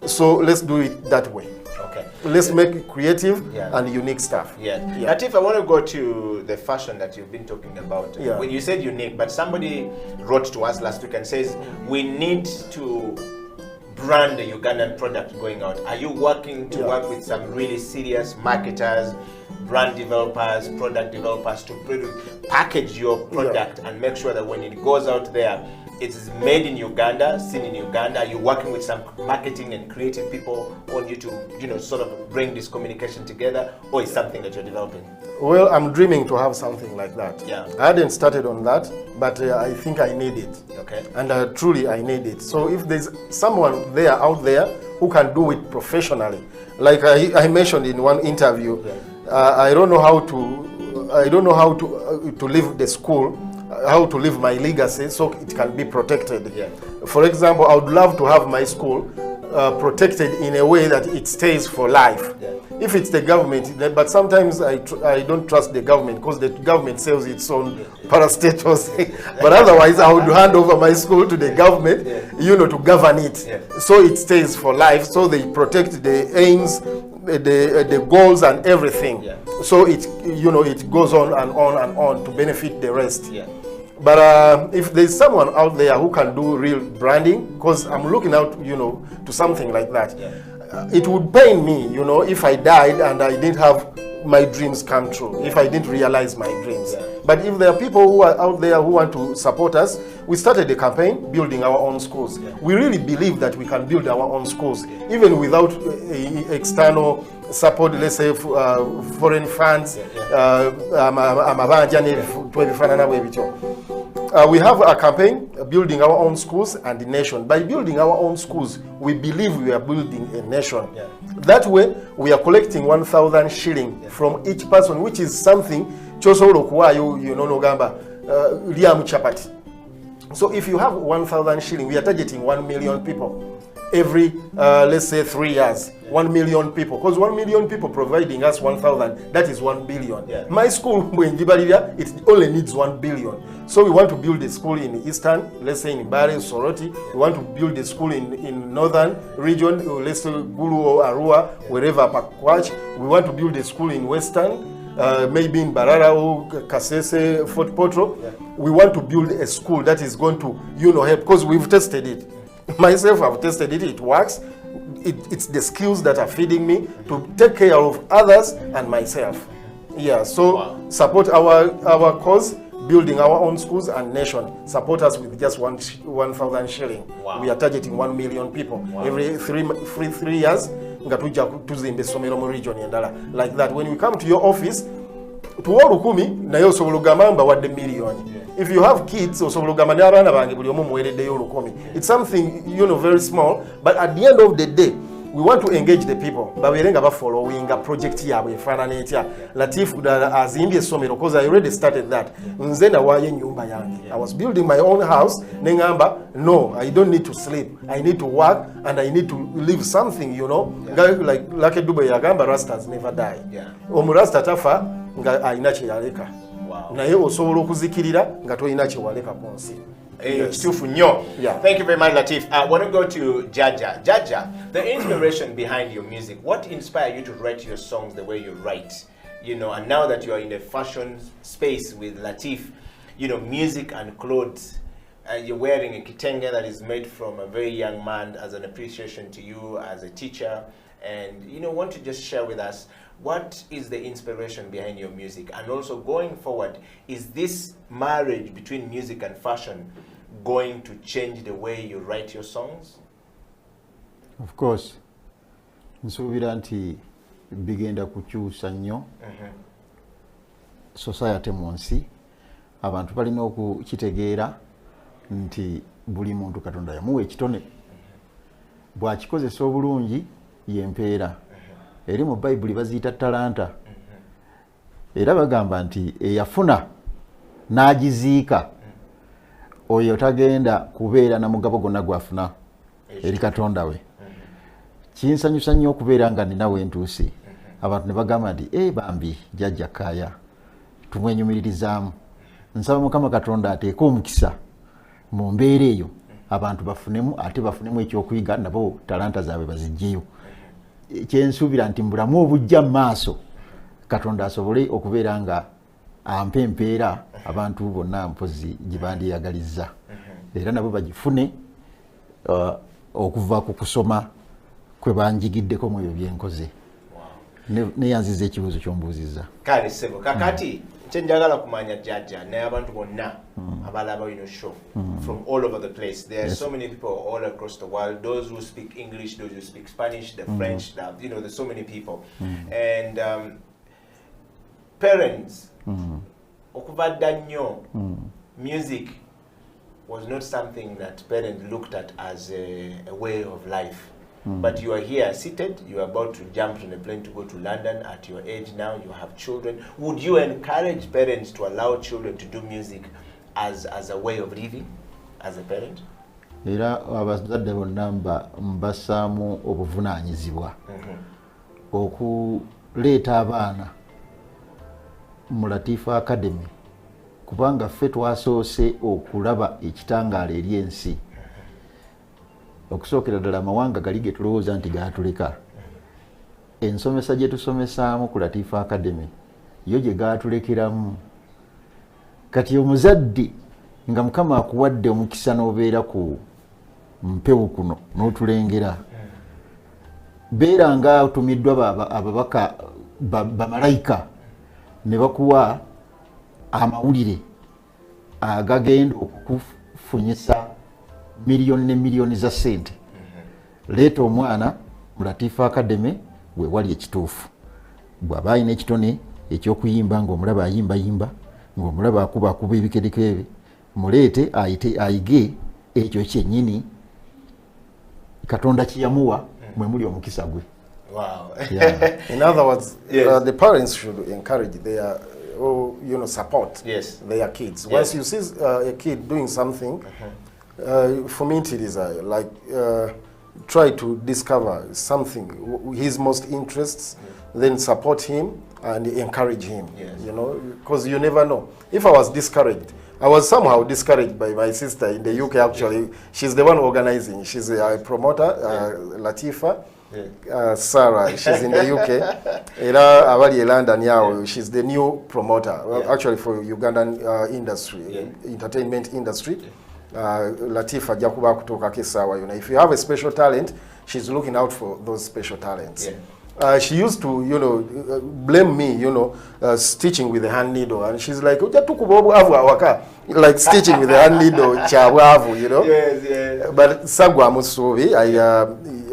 So let's do it that way. Okay. Let's make it creative and unique stuff. Latif, I want to go to the fashion that you've been talking about. When you said unique, but somebody wrote to us last week and says we need to brand the Ugandan product going out. Are you working to work with some really serious marketers, brand developers, product developers to package your product and make sure that when it goes out there, it is made in Uganda, seen in Uganda? Are you working with some marketing and creative people on you to, sort of bring this communication together, or is something that you're developing? Well, I'm dreaming to have something like that. I hadn't started on that, but I think I need it. Okay. And truly, I need it. So if there's someone out there who can do it professionally, like I mentioned in one interview, I don't know how to leave the school, how to leave my legacy so it can be protected. For example, I would love to have my school protected in a way that it stays for life. If it's the government, but sometimes I don't trust the government because the government sells its own parastatals. But otherwise, I would hand over my school to the government, to govern it. So it stays for life, so they protect the aims, the goals and everything. So it goes on and on and on to benefit the rest. But if there's someone out there who can do real branding, because I'm looking out, to something like that, it would pain me, if I died and I didn't have my dreams come true, if I didn't realize my dreams. But if there are people who are out there who want to support us, we started a campaign, building our own schools. We really believe that we can build our own schools, even without external support, let's say foreign funds. We have a campaign, building our own schools and the nation. By building our own schools, we believe we are building a nation. That way, we are collecting 1,000 shillings from each person, which is something So if you have 1,000 shillings, we are targeting 1 million people every, let's say, 3 years. 1 million people, because 1 million people providing us 1,000, that is 1 billion. My school in Gibalia, it only needs 1 billion. So we want to build a school in Eastern, let's say in Bari, Soroti. We want to build a school in Northern region, let's say Gulu or Arua, wherever, Pakwach. We want to build a school in Western, maybe in Barara or Kasese, Fort Potro. We want to build a school that is going to, help, because we've tested it. Myself, I've tested it, it works. It's the skills that are feeding me to take care of others and myself. So support our cause, building our own schools and nation. Support us with just 1,000 shillings. We are targeting 1 million people every three years. Like that, when we come to your office, if you have kids, it's something very small, but at the end of the day, we want to engage the people. Following a project here, Latif azimbye somero, because I already started that. I was building my own house. No, I don't need to sleep. I need to work and I need to live something, Like Dube Yagamba, Rastas never die. Omurasta tafa aina kye yaleka. Naye osobola okuzikirira nga toyina kye waleka ku nsi. Thank you very much, Latif. I want to go to Jaja. Jaja, the inspiration behind your music, what inspired you to write your songs the way you write? And now that you are in the fashion space with Latif, music and clothes, you're wearing a kitenge that is made from a very young man as an appreciation to you as a teacher. And, want to just share with us, what is the inspiration behind your music? And also going forward, is this marriage between music and fashion going to change the way you write your songs? Of course. Nsuubira nti bigenda kukyusa nnyo society mu nsi. Abantu balina okukitegeera nti buli muntu Katonda yamuwa ekitone. Bw'akikozesa obulungi yempeera. Eri mu Bible baziyita talanta. Era bagamba nti eyafuna n'agiziika oyo tagenda kubeera na mugabo gonna gwafuna eri Katonda we. Kinsanyusa nnyo okubeera nga nina wentuuse abantu ne bagamba nti bambi jjajja Kaaya tumwenyumiririzaamu. Nsaba Mukama Katonda ateeke omukisa mu mbeera eyo abantu bafunemu ate bafunemu ekyokuyiga nabo talanta zaabwe baziggyeyo. Kyensuubira nti mbulamu obujja mu maaso Katonda asobole okubeera nga ampa empeera abantu bonna mpozi gye bandiyagalizza era nabo bagifune okuva ku kusoma kwe banjigiddeko mu ebyo byenkoze. Neyanziza ekibuuzo ky'ombuuzizza. Kale ssebo kakati kyenjagala kumanya jjajja naye abantu bonna abalaba ino show from all over the place. There are so many people all across the world, those who speak English, those who speak Spanish, the French, there's so many people. And parents, okuva dda nnyo, music was not something that parents looked at as a way of life. But you are here seated, you are about to jump on a plane to go to London at your age now, you have children. Would you encourage parents to allow children to do music as a way of living, as a parent? Era abazadde bonna mbassaamu obuvunaanyizibwa okuleeta abaana mu Latifa Academy kubanga ffe twasoose okulaba ekitangaala eri ensi. Okusookera ddala amawanga gali ge tulowooza nti gaatuleka. Ensomesa gye tusomesaamu ku Latifa Academy yo gye gaatulekeramu. Kati omuzadde nga Mukama akuwadde omukisa n'obeera ku mpewo kuno n'otulengera, beera nga otumiddwa ababaka bamalayika ne bakuwa amawulire agagenda okukufunyisa miliyoni ne miliyoni za ssente. Leeta omwana mu Latifa Academy we wali ekituufu. Bw'aba alina ekitone eky'okuyimba ng'omulaba ayimbayimba, ng'omulaba akuba ebikerekere, muleete ayige ekyo kyennyini Katonda kiyamuwa mwe muli omukisa gwe. Wow. Yeah. In other words, Yes. the parents should encourage their, support their kids. Once you see a kid doing something, for me it is try to discover something, his most interests, then support him and encourage him. Because you never know. If I was discouraged, I was somehow discouraged by my sister in the UK actually. She's the one organizing. She's a promoter, Latifa. Sarah, she's in the UK. Era abali London yawo, she's the new promoter. Actually for Ugandan industry, entertainment industry. Latifa jakuba kutoka kesawa yona. If you have a special talent, she's looking out for those special talents. She used to, blame me, stitching with the hand needle, and she's like, like stitching with the hand needle, But sagwa musubi,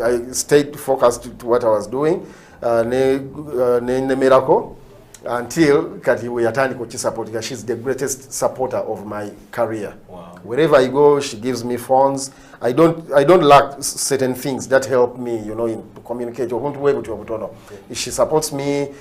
I stayed focused to what I was doing. Ne miracle until kati we atandi kochi support. She's the greatest supporter of my career. Wow. Wherever I go, she gives me phones. I don't lack certain things that help me, in communicate. She supports me.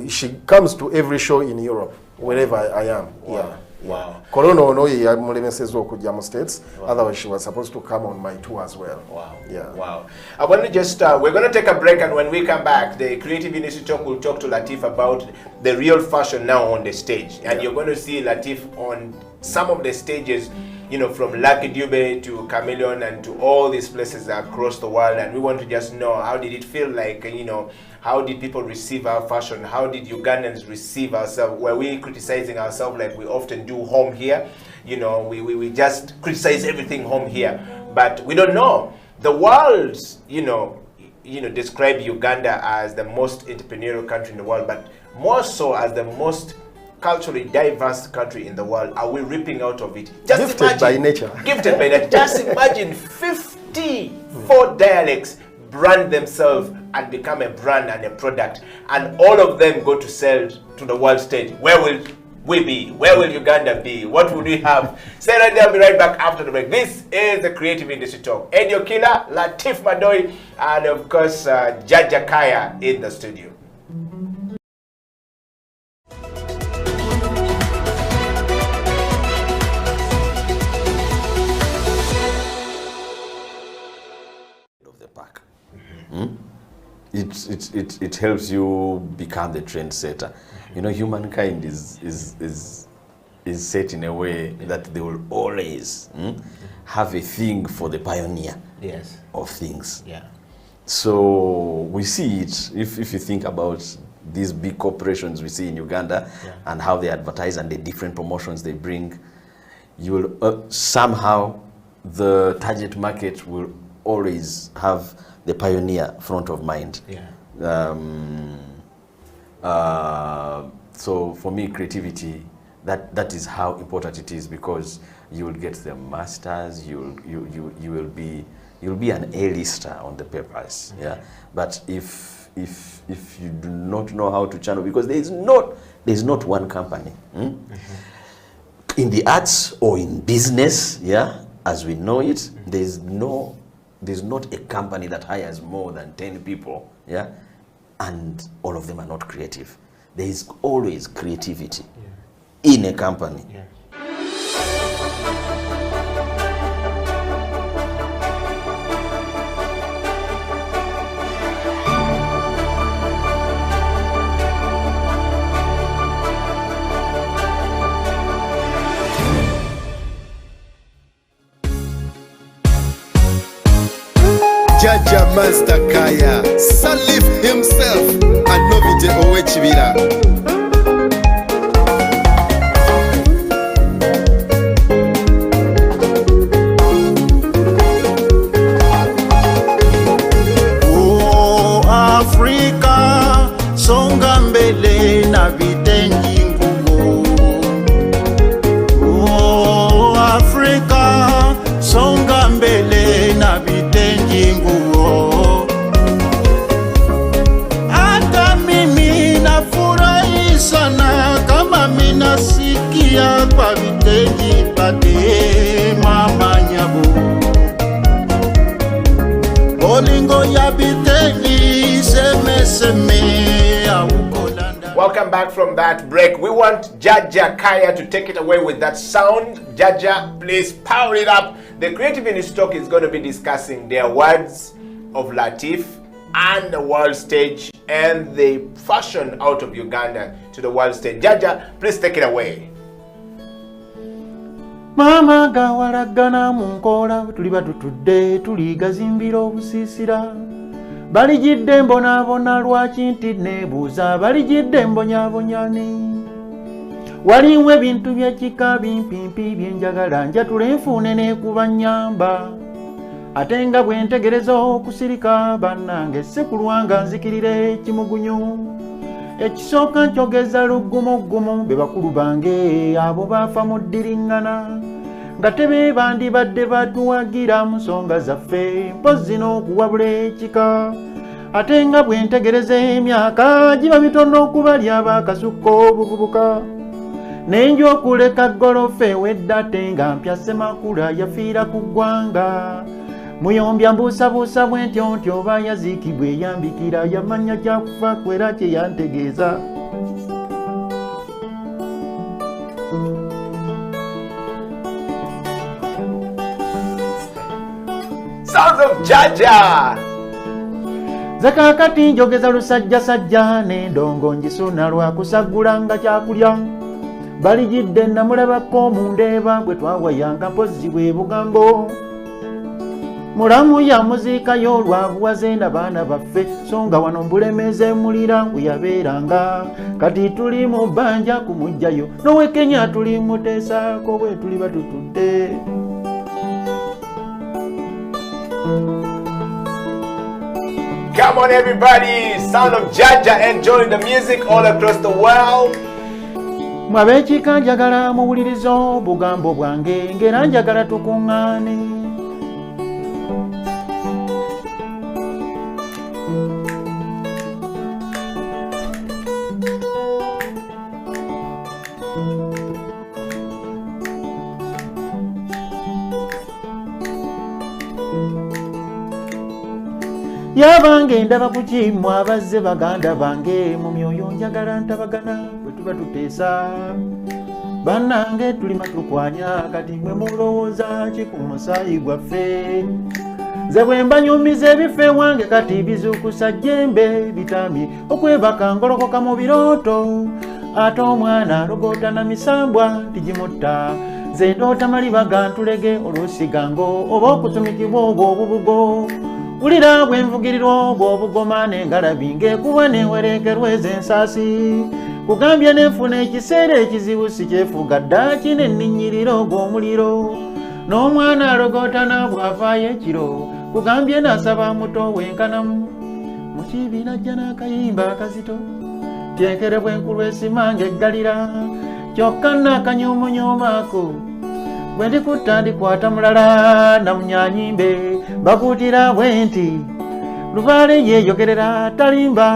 She comes to every show in Europe, wherever I am. Wow. Yeah. Wow. Corona no Kujamo States. Otherwise, she was supposed to come on my tour as well. Wow. Yeah. Wow. I want to just, we're going to take a break, and when we come back, the Creative Industry Talk will talk to Latif about the real fashion now on the stage. And you're going to see Latif on some of the stages, from Lucky Dube to Chameleon and to all these places across the world. And we want to just know, how did it feel like, how did people receive our fashion? How did Ugandans receive ourselves? Were we criticizing ourselves like we often do home here? We just criticize everything home here. But we don't know. The world, describe Uganda as the most entrepreneurial country in the world, but more so as the most culturally diverse country in the world. Are we ripping out of it? Just Gifted by nature. Gifted by nature. Just imagine 54 dialects brand themselves and become a brand and a product, and all of them go to sell to the world stage. Where will we be? Where will Uganda be? What would we have? Stay right there, I'll be right back after the break. This is the Creative Industry Talk. Edio Killer, Latif Madoi, and of course, Jjajja Kaaya in the studio. it helps you become the trendsetter. You know, humankind is set in a way that they will always have a thing for the pioneer of things. So we see it, if you think about these big corporations we see in Uganda and how they advertise and the different promotions they bring, you will somehow the target market will always have the pioneer front of mind. So for me, creativity, that is how important it is, because you will get the masters, you will be an A-lister on the papers. But if you do not know how to channel, because there's not one company in the arts or in business, as we know it, there's not a company that hires more than 10 people, and all of them are not creative. There is always creativity in a company. Jaja Master Kaya, Salif himself, and Novite Owechibira. Oh, Africa, songa mbele na vitengi ngumu. Oh, Africa, songa mbele na vitengi ngumu. Hata mimi nafurahi sana kama minasikia kwa vitengi pate mama nyabu. Bolingo ya vitengi seme aukolanda. Welcome back from that break. We want Jaja Kaya to take it away with that sound. Jaja, please power it up. The Creative in His Talk is going to be discussing the awards of Latif and the world stage and the fashion out of Uganda to the world stage. Jaja, please take it away. Mama gawalagana munkola tuli batutudde tuli gazimbira obusisira balijidde mbonabona lwaki nti nebuuza balijidde mbonyabonyani waliwo ebintu byekika bimpimpi byenjagala njatula enfuune nekuba nnyamba ate nga bwe ntegereza okusirika bannange sekulwanga nzikirire ekimugunyu ekisooka nkyogeza luggumugumu be bakulu bange abo baafa mu ddiriŋŋana nga tebe bandibadde batuwagira mu nsonga zaffe mpozi n'okuwabula ekika ate nga bwe ntegereza emyaka giba mitono okubalya abakasukka obuvubuka nenja okuleka golofa ewedda ate nga mpya Ssemakula yafiira ku ggwanga muyombya mbuusabuusa bwentyo oba yaziikibwa eyambikira yamanya kyakufa kwera kye yantegeeza. Sounds of Jaja! Zakakati njogeza lusajjasajja n'endongo njisuna lwakusagula nga kyakulya balijidde namulabako mundeeba bwe twawayanga mpozi bwe bugambo mulamu ya muzika y'olwabuwaze n'abaana baffe so nga wano mbulemeze mulira nkuyabeeranga kati tuli mu bbanja kumugjayo n'owekenya tuli muteesaako bwe tuli batutudde. Come on everybody, sound of Jaja enjoying the music all across the world. Mwabekika njagala muwuliriza obugambo bwange ngera njagala tukuŋŋaane. Yabange ndaba ku kimu abazze baganda bange mu myoyo njagala ntabagana bwe tuba tuteesa bannange tulima tukwanya kati mwe mulowooza ki ku musaayi gwaffe nze bwe mbanyumiza ebifo ewange kati bizuukusa jjembe bitami okwebaka ngolokoka mu birooto ate omwana alogota na misambwa tigimutta nze ndoota maliba ga ntulege olusigango oba okutumikibwa obwo obubugo wulira bwe nvugirirwa obwo obugoma n'engalabi ng'ekuba newerekerwa ez'ensaasi kugambye nenfuna ekiseera ekizibu sikyefuga dda kinenninnyiriro ogw'omuliro n'omwana alogota n'abwavaayo ekiro kugambye n'asaba muto wenkanamu mu kibiina ajja n'akayimba akazito tyenkerebwa enkulu esimanga eggalira kyokka n'akanyoomonyoomako bwe ndikutta ndikwata mulala namunyanyimbe bakuutira bwe nti lubaale yeeyogerera talimba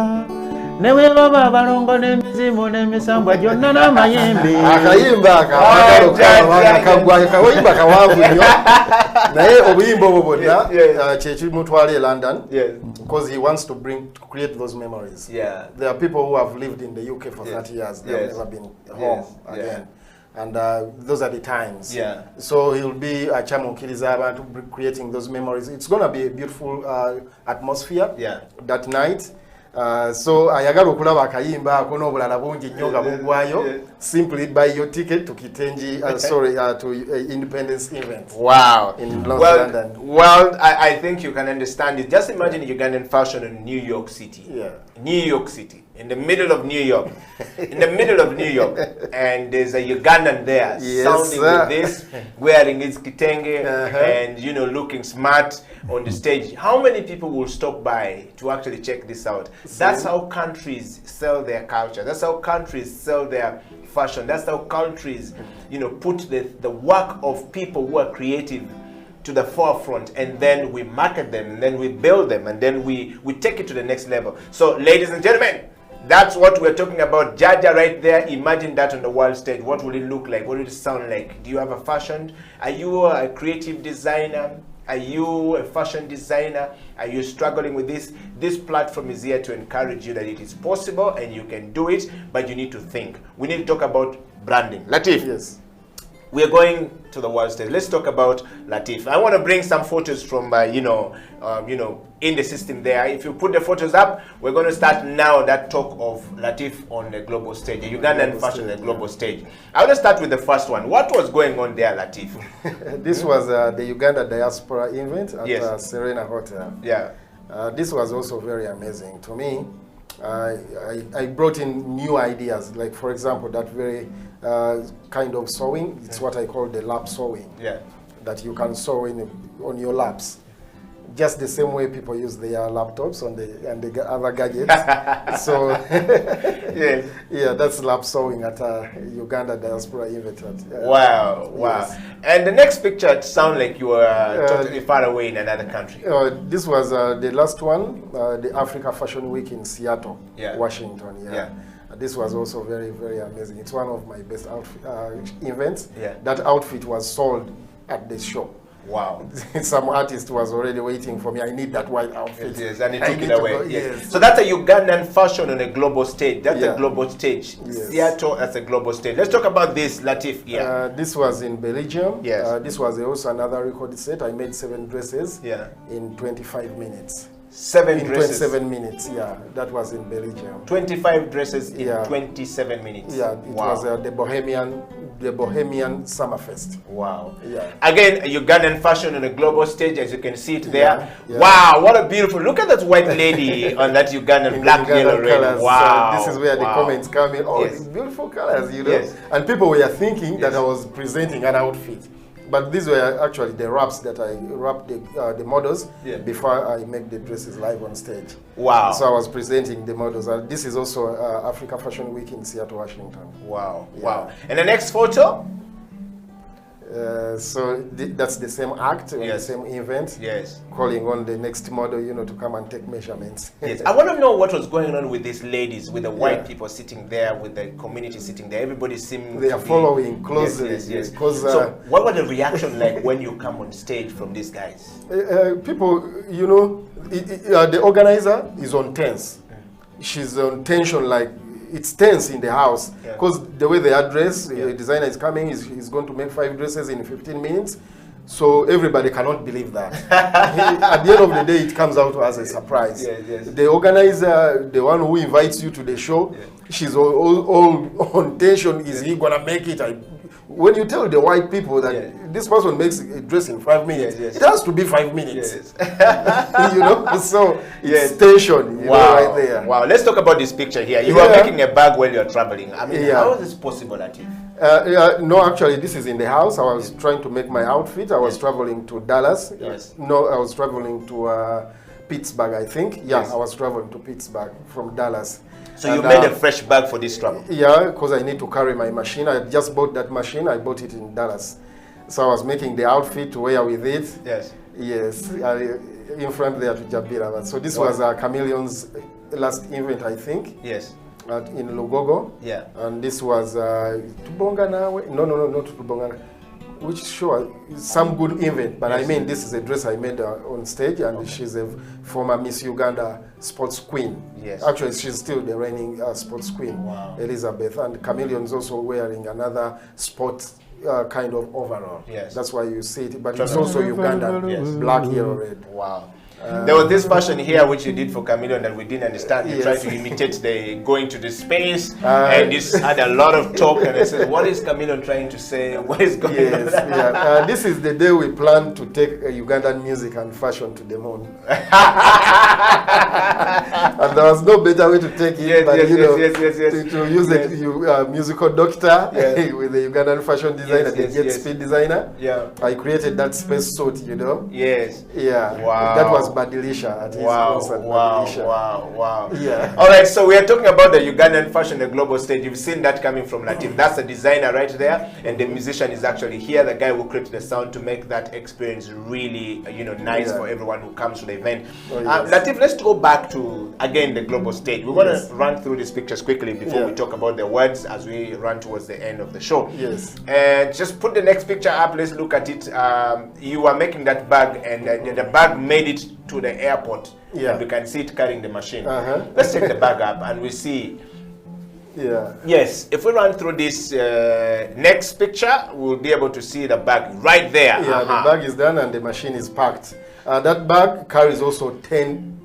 ne bwe baba abalongo n'emizimu n'emisambwa gyonna n'amayembe akayimba akawayimba kawanvu nnyo naye obuyimba obwo bwonna kyekimutwala e London because he wants to create those memories. There are people who have lived in the UK for 30 years. They have never been home again. And those are the times. So he'll be chamukiriza abantu creating those memories. It's going to be a beautiful atmosphere that night. So ayagala okulaba akayimba ako n'obulala bungi nnyo nga bugwayo. Simply buy your ticket to Kitenji, to Independence event. Wow. In London. Well, I think you can understand it. Just imagine Ugandan fashion in New York City. New York City. In the middle of New York. In the middle of New York. And there's a Ugandan there sounding with this, wearing his kitenge and, you know, looking smart on the stage. How many people will stop by to actually check this out? That's how countries sell their culture. That's how countries sell their fashion. That's how countries, you know, put the work of people who are creative to the forefront, and then we market them, and then we build them, and then we take it to the next level. So, ladies and gentlemen, that's what we're talking about. Jaja right there. Imagine that on the world stage. What will it look like? What will it sound like? Do you have a fashion? Are you a creative designer? Are you a fashion designer? Are you struggling with this? This platform is here to encourage you that it is possible and you can do it, but you need to think. We need to talk about branding. Latif. Yes. We are going to the world stage. Let's talk about Latif. I want to bring some photos from, in the system there. If you put the photos up, we're going to start now that talk of Latif on the global stage, the Ugandan fashion on the global stage. I want to start with the first one. What was going on there, Latif? This was the Uganda Diaspora event at Serena Hotel. This was also very amazing to me. I brought in new ideas, like for example, that very kind of sewing. It's what I call the lap sewing. That you can sew on your laps. Just the same way people use their laptops and the other gadgets. So, that's lap sewing at Uganda Diaspora event. Wow. Yes. And the next picture sounds like you were totally far away in another country. This was the last one, the Africa Fashion Week in Seattle, Washington. This was also very, very amazing. It's one of my best events. That outfit was sold at the show. Wow. Some artist was already waiting for me. I need that white outfit. Yes, and he took it away. So that's a Ugandan fashion on a global stage. That's a global stage. Seattle, that's a global stage. Let's talk about this, Latif. This was in Belgium. This was also another record set. I made 7 dresses in 25 minutes. 7 dresses? 27 minutes, that was in Belgium. 25 dresses in 27 minutes? It was the Bohemian Summerfest. Wow. Again, Ugandan fashion on a global stage, as you can see it there. Wow, what a beautiful, look at that white lady on that Ugandan black, yellow, red. Wow. So this is where the comments come in. Oh, these beautiful colors, you know. And people were thinking that I was presenting an outfit. But these were actually the wraps that I wrapped the models before I make the dresses live on stage. Wow. So I was presenting the models. This is also Africa Fashion Week in Seattle, Washington. Wow. Wow. And the next photo? So that's the same act, the same event. Calling on the next model, to come and take measurements. I want to know what was going on with these ladies, with the white people sitting there, with the community sitting there. Everybody seemed they are following closely. So what was the reaction like when you come on stage from these guys? People, the organizer is on tense. She's on tension, like it's tense in the house because the way they address, the designer is coming, he's going to make 5 dresses in 15 minutes. So everybody cannot believe that. At the end of the day, it comes out as a surprise. The organizer, the one who invites you to the show, she's all on tension. Is he gonna make it? When you tell the white people that this person makes a dress in 5 minutes, it has to be 5 minutes. You know, so it's tension. You know, right there. Wow. Let's talk about this picture here. You are making a bag while you're traveling. I mean, how is this possible, Latif? No, actually, this is in the house. I was trying to make my outfit. I was traveling to Dallas. No, I was traveling to Pittsburgh, I think. I was traveling to Pittsburgh from Dallas. So you made a fresh bag for this travel? Yeah, because I need to carry my machine. I just bought that machine. I bought it in Dallas. So I was making the outfit to wear with it. Yes, in front there to Jabira. So this was Chameleon's last event, I think. In Lugogo. And this was Tubongana. No, not Tubongana. Which show some good event, but I mean this is a dress I made on stage, and she's a former Miss Uganda sports queen. Actually, she's still the reigning sports queen, Elizabeth, and Chameleon is also wearing another sports kind of overall. That's why you see it, but it's also Ugandan, black, yellow, red. Wow. There was this fashion here which you did for Chameleon that we didn't understand. You tried to imitate the going to the space, and this had a lot of talk. And I said, "What is Chameleon trying to say? What is going on?" This is the day we plan to take Ugandan music and fashion to the moon. And there was no better way to take it than to use a musical doctor with the Ugandan fashion designer, the Jet Speed designer. I created that space suit, you know. Wow. That was Badilisha at his concert. Wow. All right, so we are talking about the Ugandan fashion, the global stage. You've seen that coming from Latif. That's the designer right there, and the musician is actually here. The guy who created the sound to make that experience really, nice for everyone who comes to the event. Latif, let's go back to again the global stage. We want to run through these pictures quickly before we talk about the words as we run towards the end of the show. And just put the next picture up. Let's look at it. You are making that bag, and the bag made it to the airport. And we can see it carrying the machine. Let's take the bag up and we see. Yes, if we run through this next picture, we'll be able to see the bag right there. The bag is done and the machine is packed. That bag carries also 10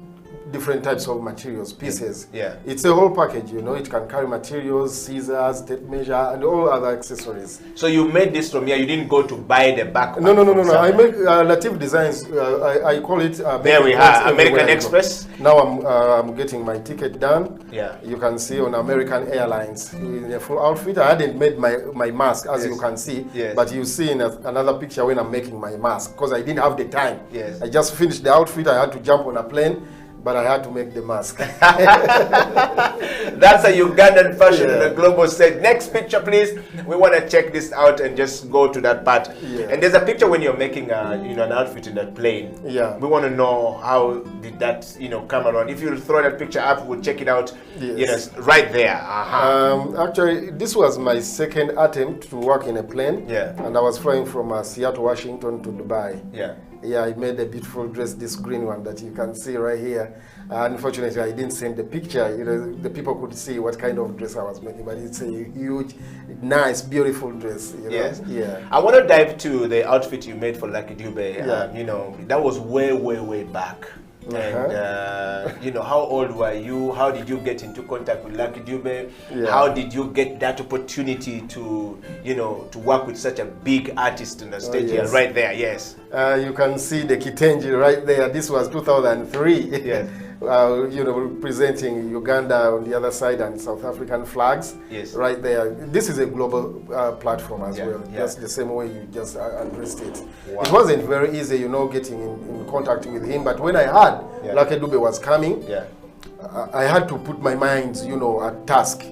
different types of materials, pieces. It's a whole package, you know. It can carry materials, scissors, tape measure, and all other accessories. So you made this from here. You didn't go to buy the backpack? No. I make Latif Designs. I call it. There we are, American Express. Now I'm getting my ticket done. You can see on American Airlines in a full outfit. I hadn't made my mask, as you can see. But you see in another picture when I'm making my mask, because I didn't have the time. I just finished the outfit. I had to jump on a plane, but I had to make the mask. That's a Ugandan fashion on the global stage. Next picture, please. We want to check this out and just go to that part. And there's a picture when you're making an outfit in that plane. We want to know how did that come around. If you throw that picture up, we'll check it out. Right there. Actually, this was my second attempt to work in a plane. And I was flying from Seattle, Washington to Dubai. I made a beautiful dress, this green one that you can see right here. Unfortunately, I didn't send the picture. The people could see what kind of dress I was making, but it's a huge, nice, beautiful dress. I want to dive to the outfit you made for Lucky Dube. That was way back. And how old were you? How did you get into contact with Lucky Dube? How did you get that opportunity to to work with such a big artist on the stage here, right there? You can see the Kitenji right there. This was 2003. Representing Uganda on the other side and South African flags. Right there. This is a global platform as well. Just the same way you just addressed it. It wasn't very easy, getting in contact with him. But when I heard Lucky Dube was coming, I had to put my mind, at task.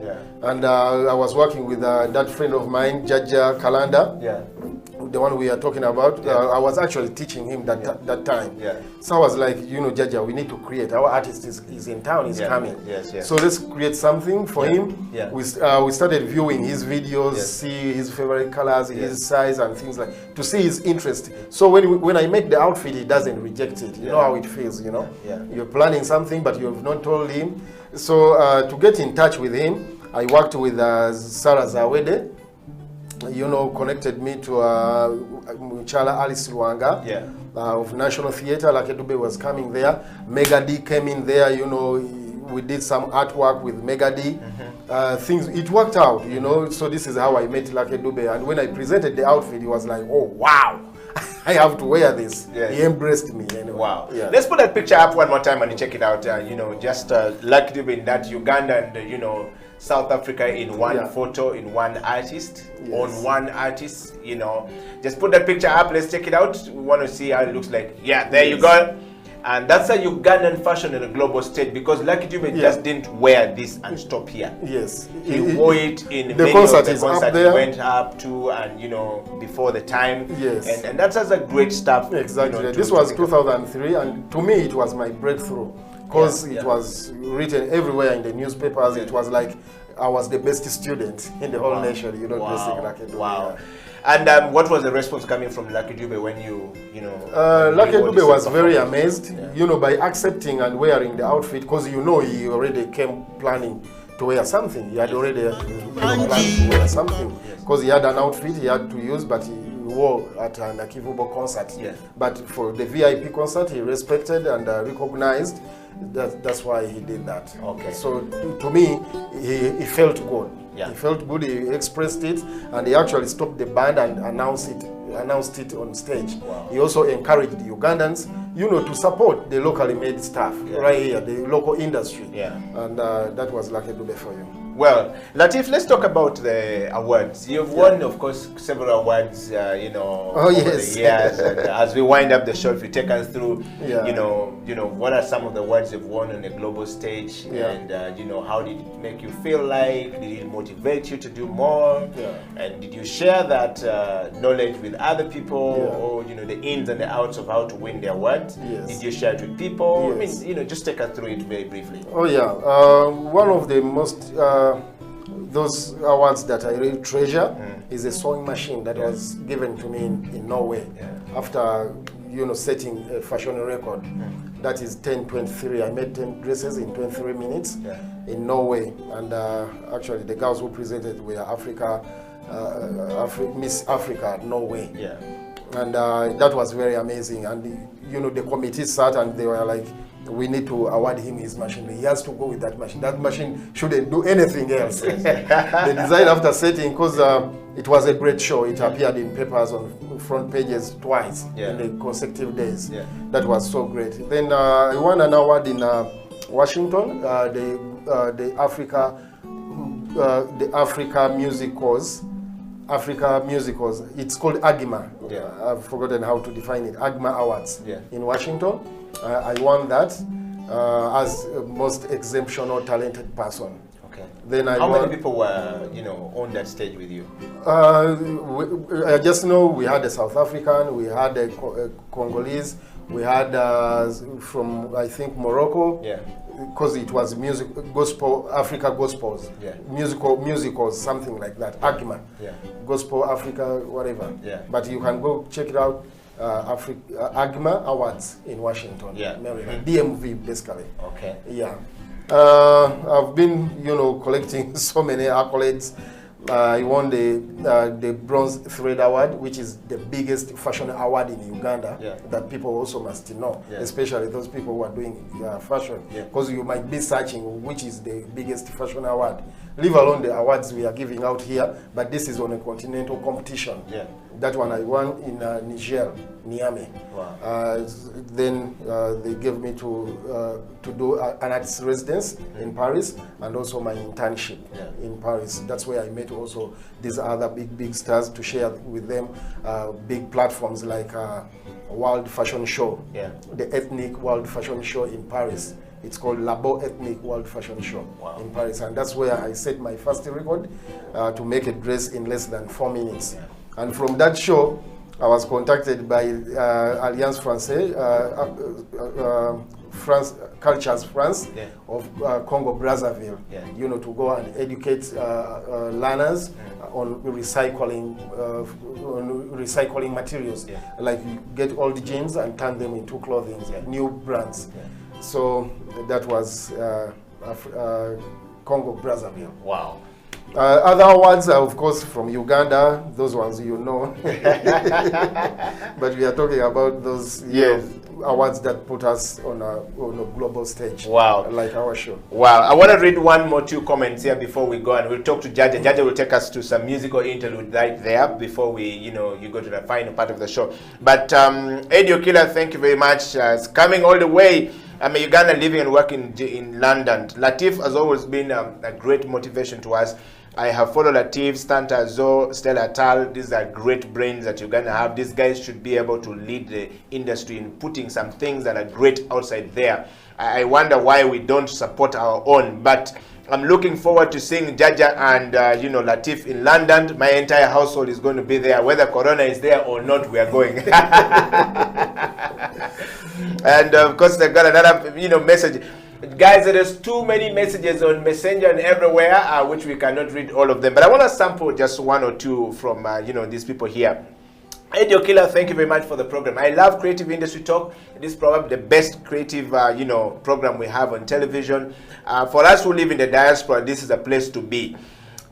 And I was working with that friend of mine, Jaja Kalanda. The one we are talking about. I was actually teaching him that time. So I was like, Jaja, we need to create. Our artist is in town, he's coming. So let's create something for him. We started viewing his videos, see his favorite colors, his size and things like, to see his interest. So when I make the outfit, he doesn't reject it. You know how it feels, You're planning something, but you have not told him. So to get in touch with him, I worked with Sarah Zawede. you know, connected me to Muchala Alice Luanga of National Theatre. Lucky Dube was coming there. Mega D came in there, you know, we did some artwork with Mega D. Things, it worked out, you know, so this is how I met Lucky Dube. And when I presented the outfit, he was like, oh, wow. I have to wear this. Yes. He embraced me anyway. Wow. Yeah. Let's put that picture up one more time and check it out. You know, just Lucky Dube in that Uganda and, you know, South Africa in one photo, in one artist, on one artist, you know. Just put that picture up. Let's check it out. We want to see how it looks like. Yeah, there you go. And that's a Ugandan fashion on a global stage, because Lucky Dube just didn't wear this and stop here. Yes. He wore it in the many concert of the is concerts up there. he went up to, and you know, before the time. Yes. And that's a great stuff. Exactly. You know, this was 2003, and to me it was my breakthrough, because it was written everywhere in the newspapers. It was like I was the best student in the whole nation, you know, dressing Lucky Dube. Wow. And what was the response coming from Lucky Dube when you know? Lucky Dube was very amazed, you know, by accepting and wearing the outfit, because you know he already came planning to wear something. He had already planned to wear something, because he had an outfit he had to use, but he wore at an Akivubo concert. But for the VIP concert, he respected and recognized. That's why he did that. Okay. So to me, he felt good. He felt good. He expressed it, and he actually stopped the band and announced it on stage. Wow. He also encouraged the Ugandans, you know, to support the locally made stuff right here, the local industry. And that was Lucky Dube for you. Well, Latif, let's talk about the awards. You've won, of course, several awards, you know, over the years. And as we wind up the show, if you take us through, you know, what are some of the awards you've won on a global stage, and you know, how did it make you feel like? Did it motivate you to do more? And did you share that knowledge with other people, or you know, the ins and the outs of how to win the awards? Did you share it with people? I mean, you know, just take us through it very briefly. Oh yeah, one of the most those awards that I really treasure is a sewing machine that was given to me in Norway after, you know, setting a fashion record. That is 10:23. I made 10 dresses in 23 minutes in Norway, and actually the girls who presented were Miss Africa Norway. And that was very amazing. And you know, the committee sat and they were like, we need to award him his machine. He has to go with that machine. That machine shouldn't do anything else. They decided after setting, because it was a great show. It appeared in papers on front pages twice in the consecutive days. That was so great. Then I won an award in Washington, the Africa Musicals. It's called AGMA. I've forgotten how to define it. AGMA Awards in Washington. I won that as most exceptional talented person. Okay. Then how many people were, you know, on that stage with you? I just know we had a South African, we had a Congolese, we had from, I think, Morocco. Because it was music, gospel, Africa Gospels, musicals, something like that, AGMA, Gospel Africa, whatever. But you can go check it out, AGMA Awards in Washington, Maryland, DMV basically. Okay. I've been, you know, collecting so many accolades. I won the Bronze Thread Award, which is the biggest fashion award in Uganda that people also must know, especially those people who are doing fashion, because you might be searching which is the biggest fashion award, leave alone the awards we are giving out here, but this is on a continental competition. That one I won in Niger, Niamey. Then they gave me to do an artist residence in Paris, and also my internship in Paris. That's where I met also these other big stars to share with them big platforms like World Fashion Show, the Ethnic World Fashion Show in Paris. It's called Labo Ethnic World Fashion Show in Paris, and that's where I set my first record to make a dress in less than 4 minutes. And from that show, I was contacted by Alliance Française, Cultures France of Congo Brazzaville, you know, to go and educate learners on recycling materials, like get old jeans and turn them into clothing, new brands. So that was Congo Brazzaville. Wow. Other awards are, of course, from Uganda. Those ones you know. But we are talking about those awards that put us on a global stage. Wow. Like our show. Wow. I want to read one more two comments here before we go, and we'll talk to Jaja. Jaja will take us to some musical interlude right there before we, you go to the final part of the show. But Eddie Okilah, thank you very much. It's coming all the way. I'm a Ugandan living and working in London. Latif has always been a great motivation to us. I have followed Latif, Stanta Zo, Stella Tal. These are great brains that Uganda have. These guys should be able to lead the industry in putting some things that are great outside there. I wonder why we don't support our own. But I'm looking forward to seeing Jaja and Latif in London. My entire household is going to be there. Whether Corona is there or not, we are going. And of course, I got another message. Guys, there's too many messages on Messenger and everywhere, which we cannot read all of them. But I want to sample just one or two from, these people here. Eddie Okilah, thank you very much for the program. I love Creative Industry Talk. It is probably the best creative, program we have on television. For us who live in the diaspora, this is a place to be.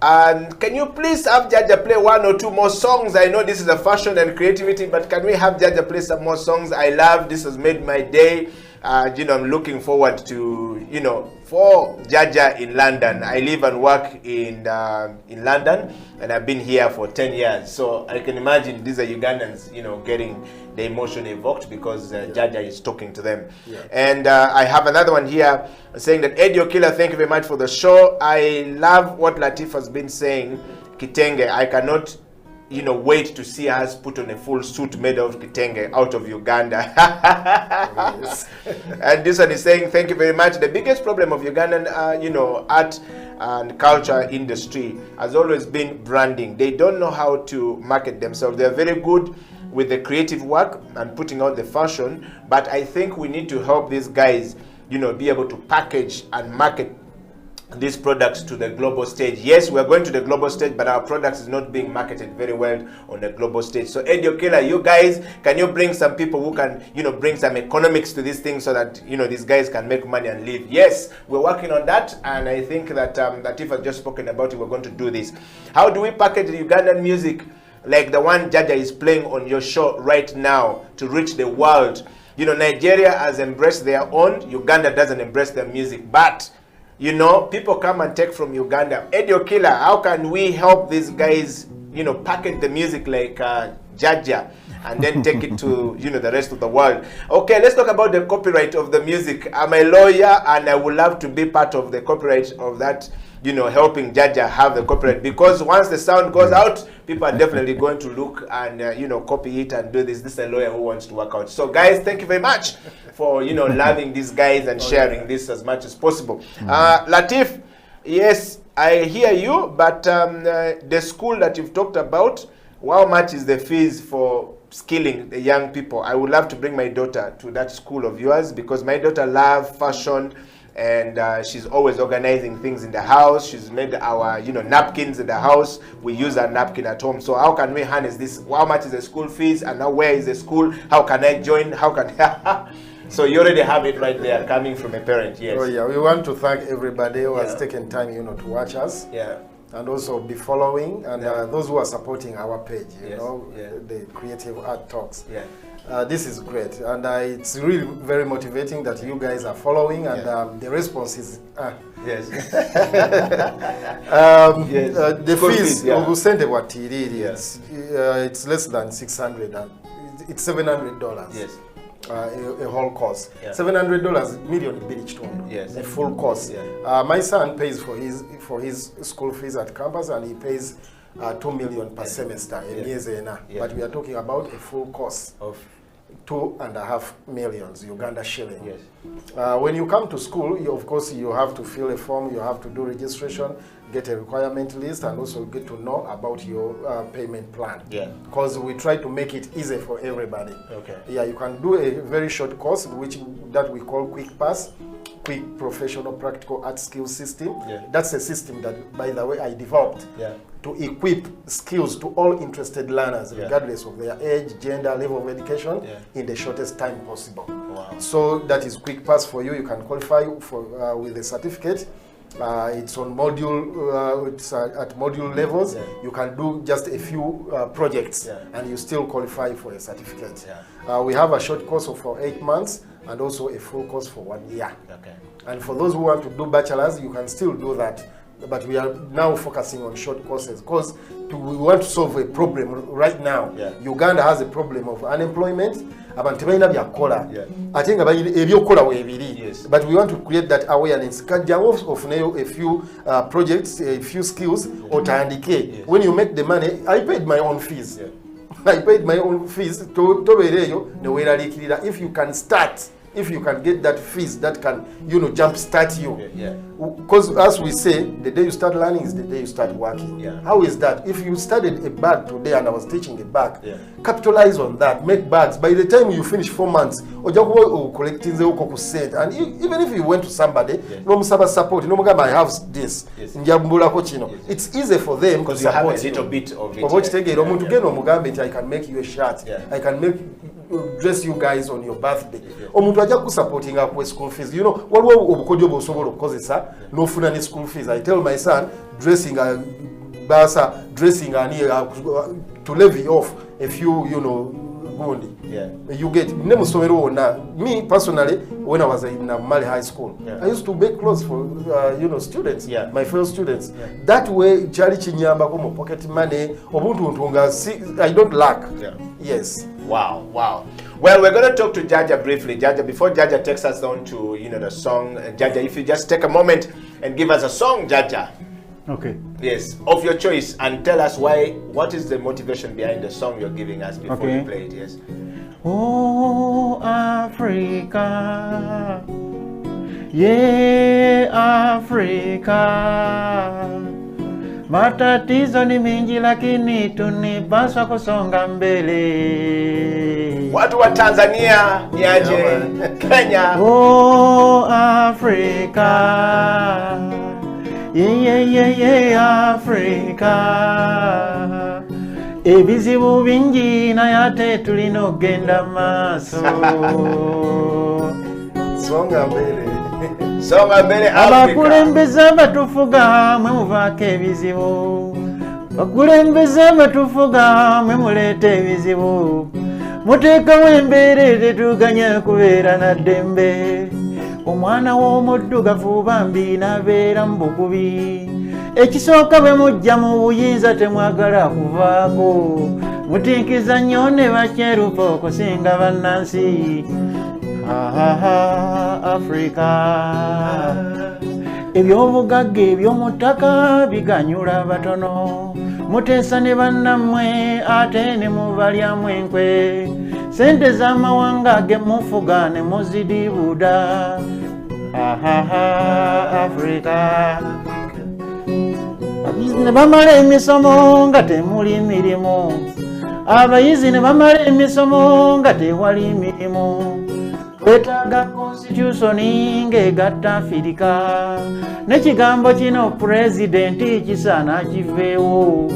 Can you please have Jaja play one or two more songs? I know this is a fashion and creativity, but can we have Jaja play some more songs? I love this. Has made my day. I'm looking forward to, for Jaja in London. I live and work in London, and I've been here for 10 years. So I can imagine these are Ugandans, getting the emotion evoked because Jaja is talking to them. Yeah. And I have another one here saying that Eddie Okilah, thank you very much for the show. I love what Latif has been saying. Kitenge, I cannot wait to see us put on a full suit made of kitenge out of Uganda. And this one is saying, thank you very much. The biggest problem of Ugandan, art and culture industry has always been branding. They don't know how to market themselves. They're very good with the creative work and putting out the fashion, but I think we need to help these guys, be able to package and market these products to the global stage. Yes, we're going to the global stage, but our products is not being marketed very well on the global stage. So Eddie Okilah, you guys, can you bring some people who can, bring some economics to this thing so that, these guys can make money and live? Yes, we're working on that, and I think that Latif has just spoken about it. We're going to do this. How do we package Ugandan music like the one Jaja is playing on your show right now to reach the world? Nigeria has embraced their own. Uganda doesn't embrace their music, but people come and take from Uganda. Eddie Okilah, how can we help these guys, package the music like Jaja and then take it to, the rest of the world? Okay, let's talk about the copyright of the music. I'm a lawyer and I would love to be part of the copyright of that, helping Jaja have the copyright, because once the sound goes out, people are definitely going to look and, copy it and do this. This is a lawyer who wants to work out. So guys, thank you very much for, loving these guys and sharing this as much as possible. Latif, yes, I hear you, but the school that you've talked about, how much is the fees for skilling the young people? I would love to bring my daughter to that school of yours, because my daughter loves fashion, and she's always organizing things in the house. She's made our napkins in the house. We use our napkin at home. So how can we harness this? How much is the school fees, and now where is the school? How can I join? How can So you already have it right there coming from a parent. Yes. Oh yeah, we want to thank everybody who has taken time to watch us. Yeah. And also be following, and those who are supporting our page, the Creative Art Talks. Yeah. This is great, and it's really very motivating that you guys are following, and the response is yes. The fees obusente bwatiriri, it's less than 600, and it's $700. Yes. A whole course. $700 million village to yes. A full course. Yeah. My son pays for his school fees at campus, and he pays $2 million per semester. But we are talking about a full course of $2.5 million Uganda shilling. Yes. When you come to school, of course, you have to fill a form, you have to do registration, get a requirement list, and also get to know about your payment plan. Yeah. Because we try to make it easy for everybody. Okay. Yeah, you can do a very short course, that we call Quick Pass, Quick Professional Practical Art Skills System. Yeah. That's a system that, by the way, I developed. Yeah. To equip skills to all interested learners, regardless of their age, gender, level of education, in the shortest time possible. Wow. So that is Quick Pass for you. You can qualify for with a certificate It's on module. It's at module levels. Yeah. You can do just a few projects, Yeah. and you still qualify for a certificate. Yeah. We have a short course for 8 months and also a full course for 1 year. Okay. And for those who want to do bachelors, you can still do that. But we are now focusing on short courses because we want to solve a problem right now. Yeah. Uganda has a problem of unemployment. Abantu tebalina byakola. Yeah. Ate nga ebyokukola weebiri. Yes. But we want to create that awareness. Kajjangu ofuneyo a few projects, a few skills, otandike. Yes. When you make the money, I paid my own fees. Yeah. I paid my own fees. Tobereyo ne weeralikirira. If you can start, if you can get that fees that can, jump start you. Yeah. Because as we say, the day you start learning is the day you start working. Yeah. How is that? If you studied a bag today and I was teaching a bag, Yeah. capitalize on that, make bags. By the time you finish 4 months, ojakuwa collecting the cent. And even if you went to somebody, no support, no I have this. Yes. Njambulako kino. Yes. It's easy for them Because to you have a support little you. bit of it. Oba okitegera, omuntu Yeah. genda omugambe nti I can make you a shirt. Yeah. I can make dress you guys on your birthday. Yeah. Omuntu ajja kusupportinga ku school fees. Waliwo obukodyo bw'osobola okukozesa n'ofuna ne school fees. I tell my son dressing basa dressing to levy off a few gundi. Yeah. You get ne musomero wonna. Me personally, when I was in Mali High School, Yeah. I used to make clothes for students, Yeah. my fellow students. Yeah. That way chali chinyambako mu pocket money obuntu ntunga I don't lack. Yeah. Yes. Wow, wow. Well, we're going to talk to Jaja briefly. Jaja, before Jaja takes us on to, the song, Jaja, if you just take a moment and give us a song, Jaja. Okay. Yes, of your choice, and tell us what is the motivation behind the song you're giving us before Okay. you play it, yes. Oh, Africa. Yeah, Africa. Matatizo ni mingi lakini tunipaswa kusonga mbele. Watu wa Tanzania ni aje? Kenya. Oh, Africa. Yeah, Africa. Ebizibu bingi naye tulina okugenda maaso. Songa mbele. Songa mbele Africa. Abakulembeze batufuga mwe muvaako ebizibu. Bakulembeze batufuga mwe muleeta ebizibu. Muteekawo embeera tetuganya kubeera na ddembe. Omwana w'omuddugavu bambi n'abeera mu bukubi. Ekisooka bwe mujja mu buyinza temwagala kuvaako. Mutinkiza nnyo ne bakyerupa okusinga bannansi. Africa. Ebyobugagga eby'omuttaka biganyula batono. Muteesa ne bannammwe ate ne mubalyamu enkwe. Sente z'amawanga ge mufuga ne muzidibuda. Africa. Abayizi ne bamala emisomo nga temuli mirimu. Abayizi ne bamala emisomo nga tewali mirimu. Twetaaga constitution ng'egatta Afirika. N'ekigambo kino pulezidenti kisaana kiveewo.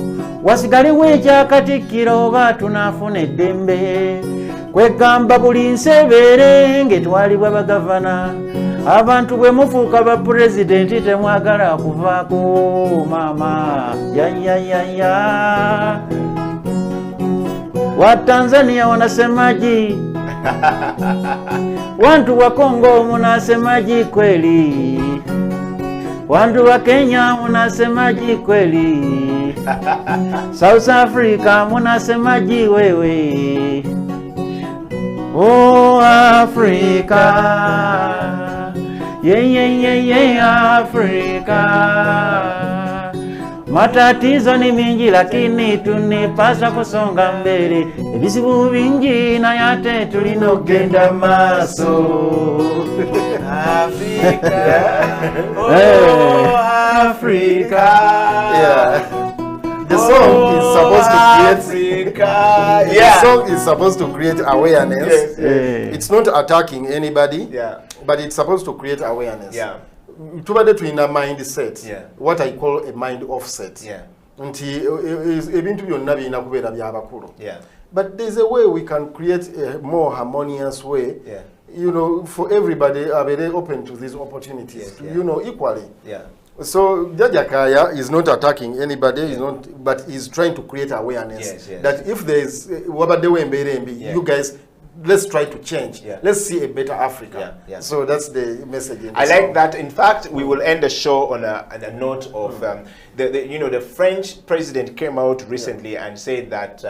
Wasigalewo ekyakatikkiro oba tunaafuna eddembe. Kwegamba buli nsi ebeere ng'etwalibwa bagavana. Abantu bwe mufuuka ba pulezidenti temwagala kuvaako maama. Ya. Wa Tanzania wanasemaji? Wantu wa Kongo munasemaji kweli? Wantu wa Kenya munasemaji kweli? South Africa munasemaji wewe? Oh, Africa. Yeah, Africa. Matatizo ni mingi lakini tunipaswa kusonga mbele. Ebizibu bingi naye ate tulina okugenda maaso. Africa. Oh, Africa. Yeah. The song is supposed to create Africa. The Yeah. song is supposed to create awareness. Yes. It's not attacking anybody, Yeah. but it's supposed to create awareness. Yeah. Tubadde tulina mindset, Yeah. what I call a mind offset. Yeah. Nti ebintu byonna birina kubeera by'abakulu. Yeah. But there's a way we can create a more harmonious way. Yeah. For everybody, are very open to these opportunities. Yes, yeah. Equally. Yeah. So Jajakaya is not attacking anybody, is not, but he's trying to create awareness that if there is you guys, let's try to change. Let's see a better Africa. So that's the message. I like that. In fact, we will end the show on a note of the French president came out recently and said that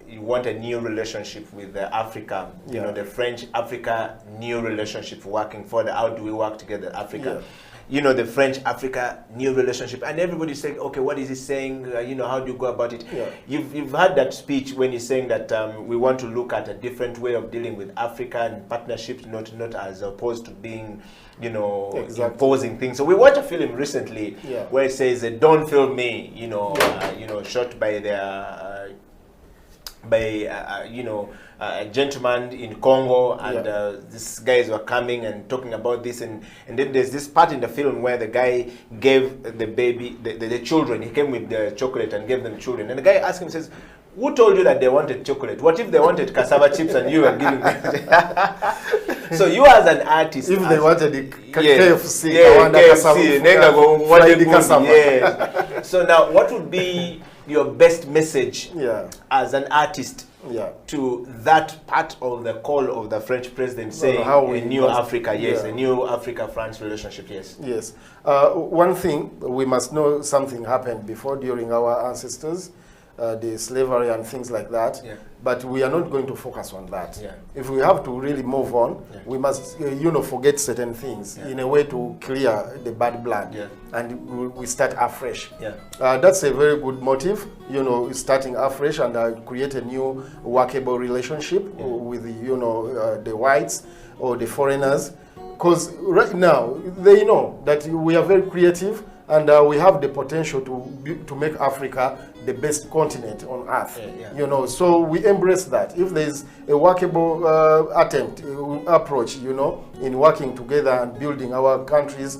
you want a new relationship with Africa. You know, the French-Africa new relationship working further. How do we work together, Africa? You know, the French-Africa new relationship, and everybody's saying, okay, what is he saying? You know, how do you go about it? You've had that speech when he's saying that we want to look at a different way of dealing with Africa and partnerships, not as opposed to being, you know, imposing things. So we watched a film recently where it says, "Don't Feel Me," you know, shot by their a gentleman in Congo, and these guys were coming and talking about this, and then there's this part in the film where the guy gave the baby, the children, he came with the chocolate and gave them children, and the guy asked him, says, who told you that they wanted chocolate? What if they wanted cassava chips and you were giving them? So you as an artist, if they wanted the KFC, So now what would be your best message as an artist to that part of the call of the French president saying a new Africa, a new Africa-France relationship, Yes. One thing, we must know something happened before during our ancestors, the slavery and things like that, but we are not going to focus on that. If we have to really move on, we must, forget certain things in a way to clear the bad blood, and we start afresh. That's a very good motive, starting afresh and create a new workable relationship with, the whites or the foreigners, because right now they know that we are very creative, and we have the potential to make Africa the best continent on earth. So we embrace that. If there is a workable approach, in working together and building our countries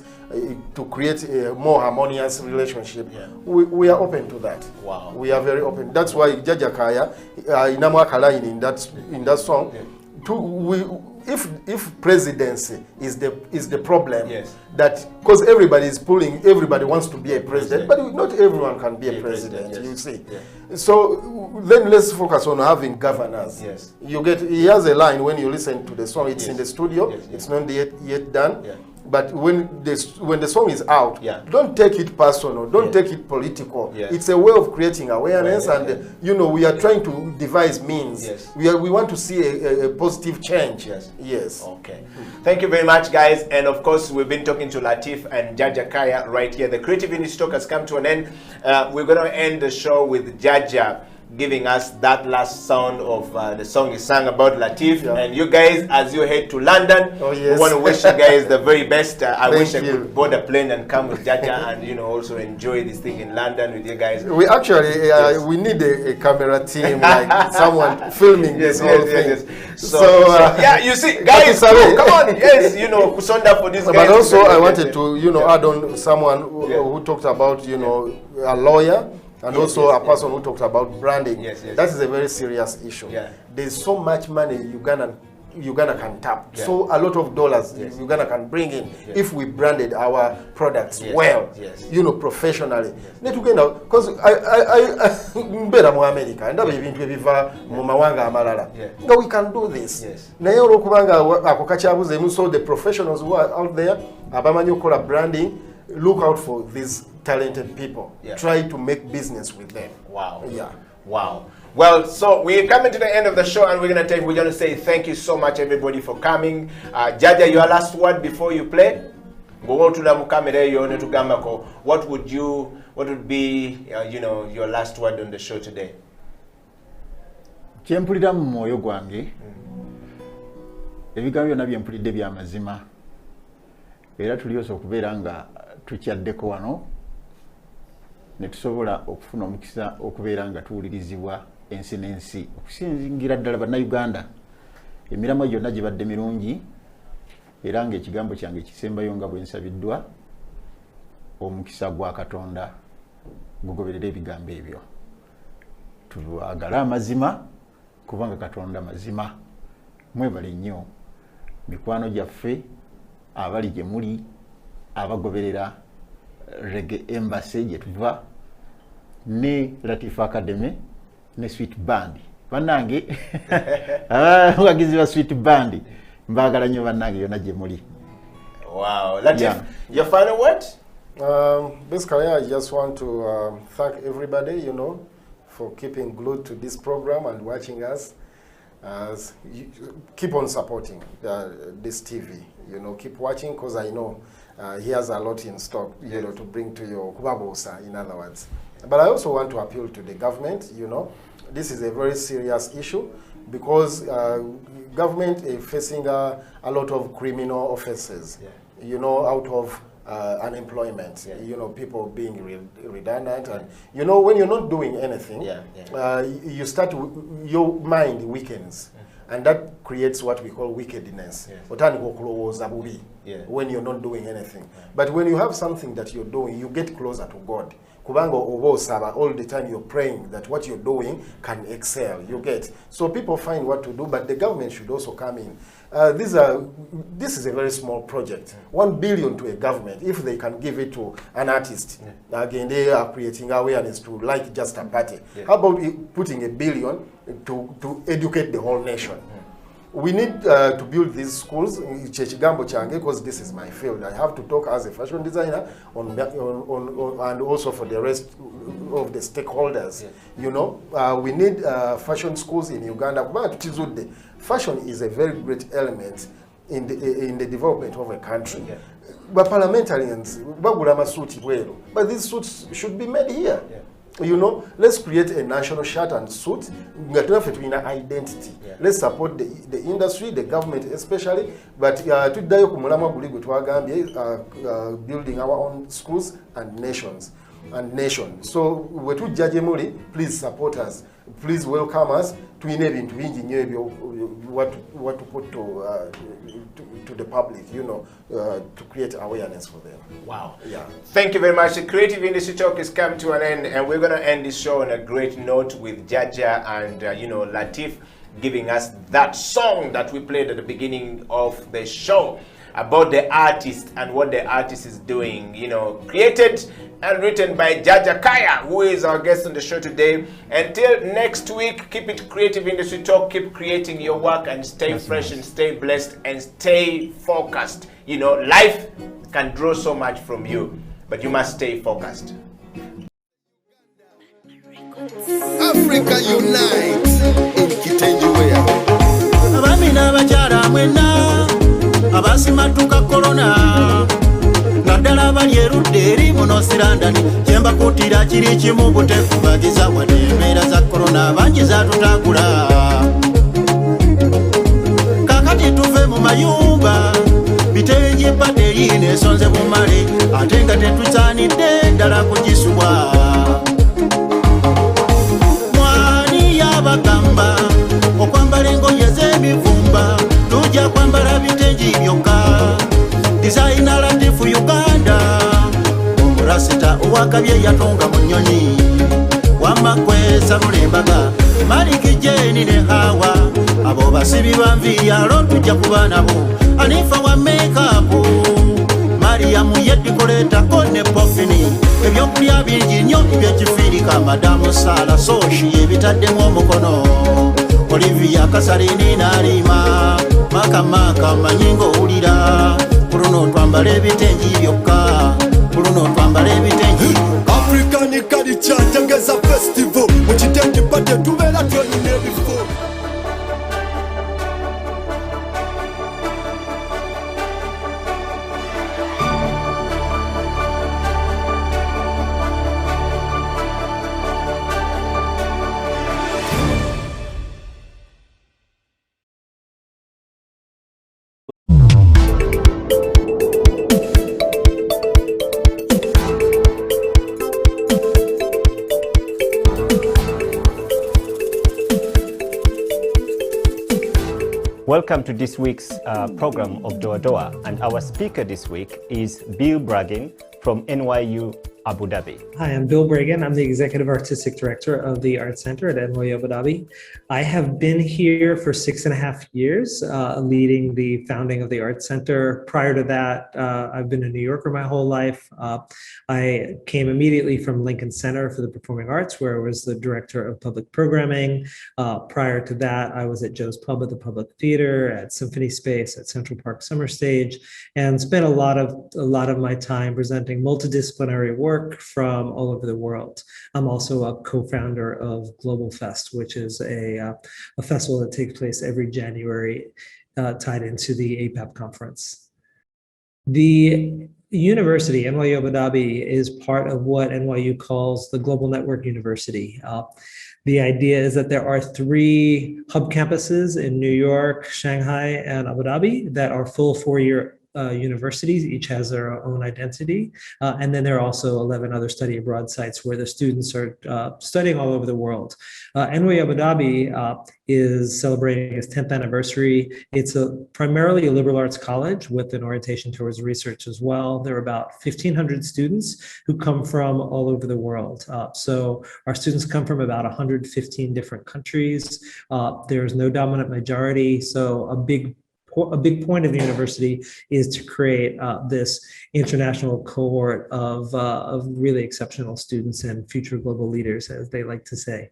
to create a more harmonious relationship, we are open to that. Wow. We are very open. That's why Jajakaya, in that song, if presidency is the problem, that because everybody wants to be a president, but not everyone can be a president. You see, so then let's focus on having governors. He has a line when you listen to the song. It's in the studio. It's not yet done. But when the song is out, don't take it personal, don't take it political. It's a way of creating awareness, and we are trying to devise means. We want to see a positive change. Okay. Thank you very much, guys. And of course, we've been talking to Latif and Jajakaya right here. The Creative Industry Talk has come to an end. We're going to end the show with Jaja giving us that last sound of the song he sang about Latif. And you guys, as you head to London, we want to wish you guys the very best. I wish I could board a plane and come with Jaja and also enjoy this thing in London with you guys. We actually we need a camera team, like someone filming this whole thing. So you see, guys, come on, Kusonda for this. But also, I wanted to add on someone who talked about a lawyer. And also a person who talks about branding. That is a very serious issue. There's so much money Uganda can tap. So a lot of dollars Uganda can bring in if we branded our products well, professionally. Because I mu America ndaba ebintu ebiva mu mawanga amalala. We can do this. Naye olwokubanga ako kakyabuzeemu, so the professionals who are out there abamanyi okukola branding, look out for these talented people. Try to make business with them. Wow. Wow. Well, so we're coming to the end of the show, and we're going to say thank you so much, everybody, for coming. Jaja, your last word before you play. What would be your last word on the show today? Kyempulira mu mwoyo gwange ebigambo byonna byempulidde bya mazima, era tuliyose okubeera nga tukyaddeko wano ne tusobola okufuna omukisa okubeera nga tuwulirizibwa ensi n'ensi, okusingira ddala bannayuganda. Emiramwa gyonna gibadde mirungi, era ng'ekigambo kyange kisembayo nga bwe nsabiddwa, omukisa gwa Katonda gugoberera ebigambo ebyo. Twagala amazima kubanga Katonda mazima. Mwebale nnyo mikwano gyaffe abali gye muli abagoberera Reggae Embassy gye tuva ne Latif Academy ne Sweet Band bannange abawagizi ba Sweet Band mbagala nnyo bannange yonna gye muli. Wow. Latif, your final word? Basically, I just want to thank everybody, you know, for keeping glued to this program and watching us. Keep on supporting this TV, you know, keep watching, because I know he has a lot in stock, you know, to bring to your kubabosa, in other words. But I also want to appeal to the government, you know, this is a very serious issue, because government is facing a lot of criminal offenses, you know, out of unemployment, you know, people being redundant, and you know, when you're not doing anything, you start, your mind weakens, and that creates what we call wickedness. When you're not doing anything. But when you have something that you're doing, you get closer to God. Kubango obo saba, all the time you're praying that what you're doing can excel, you get. So people find what to do, but the government should also come in. This is a very small project. 1 billion to a government, if they can give it to an artist, again, they are creating awareness to like just a party. How about putting $1 billion to educate the whole nation? We need to build these schools, because this is my field. I have to talk as a fashion designer and also for the rest of the stakeholders. You know, we need fashion schools in Uganda. Fashion is a very great element in the development of a country. But parliamentarians, but these suits should be made here. You know, let's create a national shirt and suit. Identity. Let's support the industry, the government especially. But building our own schools and nations. So wetu jajemuli, please support us. Please welcome us to what to put to the public, you know, to create awareness for them. Wow. Yeah. Thank you very much. The Creative Industry Talk is come to an end, and we're going to end this show on a great note with Jaja and you know, Latif giving us that song that we played at the beginning of the show about the artist and what the artist is doing, you know, created and written by Jaja Kaya, who is our guest on the show today. Until next week, keep it Creative Industry Talk, keep creating your work and stay fresh and stay blessed and stay focused. You know, life can draw so much from you, but you must stay focused. Africa unite in Kitenjiwea. Abamina bachara mwena abasimatuka corona naddala bali erudde eri muno sirandani kyemba kutira kiri kimu butekubagiza wadde embeera za corona bangi zatutagula kakati tuve mu mayumba bitenje bateyi nesonze bumale ate nga tetusaanidde ddala kugisubwa mwani yabagamba okwambala engoye z'emivumba tujja kwambala bitenji byokka designer Latif Uganda omurasita owakabye yatonga mu nnyonyi wamakwesa lulembaga Maliki Jeni ne Hawa abo basibi banviyalo tujja kuba nabo Anifa wa makeup Mariamu yedikoletako ne Pofini ebyokulya bingi nnyo ebyekifirika madamu Sala Soshi ebitaddemu omukono Olivia Kasarini n'alima makamaka manyingo ulira Bruno twambale ebitenji byokka Bruno twambale ebitenji African Culture Tengeza Festival mukitenji pate tubeera twonyine ebifo. Welcome to this week's program of Doa Doa, and our speaker this week is Bill Braggin from NYU Abu Dhabi. Hi, I'm Bill Bragan. I'm the Executive Artistic Director of the Art Center at NYU Abu Dhabi. I have been here for 6.5 years, leading the founding of the Art Center. Prior to that, I've been a New Yorker my whole life. I came immediately from Lincoln Center for the Performing Arts, where I was the Director of Public Programming. Prior to that, I was at Joe's Pub at the Public Theater, at Symphony Space, at Central Park Summer Stage, and spent a lot of my time presenting multidisciplinary work from all over the world. I'm also a co-founder of Global Fest, which is a festival that takes place every January, tied into the APAP conference. The university, NYU Abu Dhabi, is part of what NYU calls the Global Network University. The idea is that there are 3 hub campuses in New York, Shanghai, and Abu Dhabi that are full 4-year universities. Each has their own identity. And then there are also 11 other study abroad sites where the students are studying all over the world. NYU Abu Dhabi is celebrating its 10th anniversary. It's primarily a liberal arts college with an orientation towards research as well. There are about 1,500 students who come from all over the world. So our students come from about 115 different countries. There's no dominant majority. So a big point of the university is to create this international cohort of really exceptional students and future global leaders, as they like to say.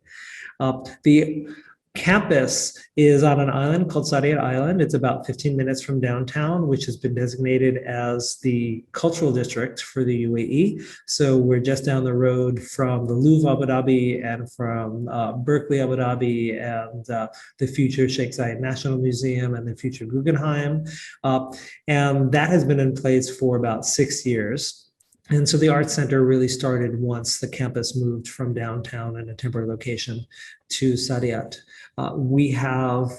The campus is on an island called Saadiyat Island. It's about 15 minutes from downtown, which has been designated as the cultural district for the UAE. So we're just down the road from the Louvre Abu Dhabi and from Berkeley Abu Dhabi and the future Sheikh Zayed National Museum and the future Guggenheim. And that has been in place for about 6 years. And so the Art Center really started once the campus moved from downtown in a temporary location to Saadiyat. We have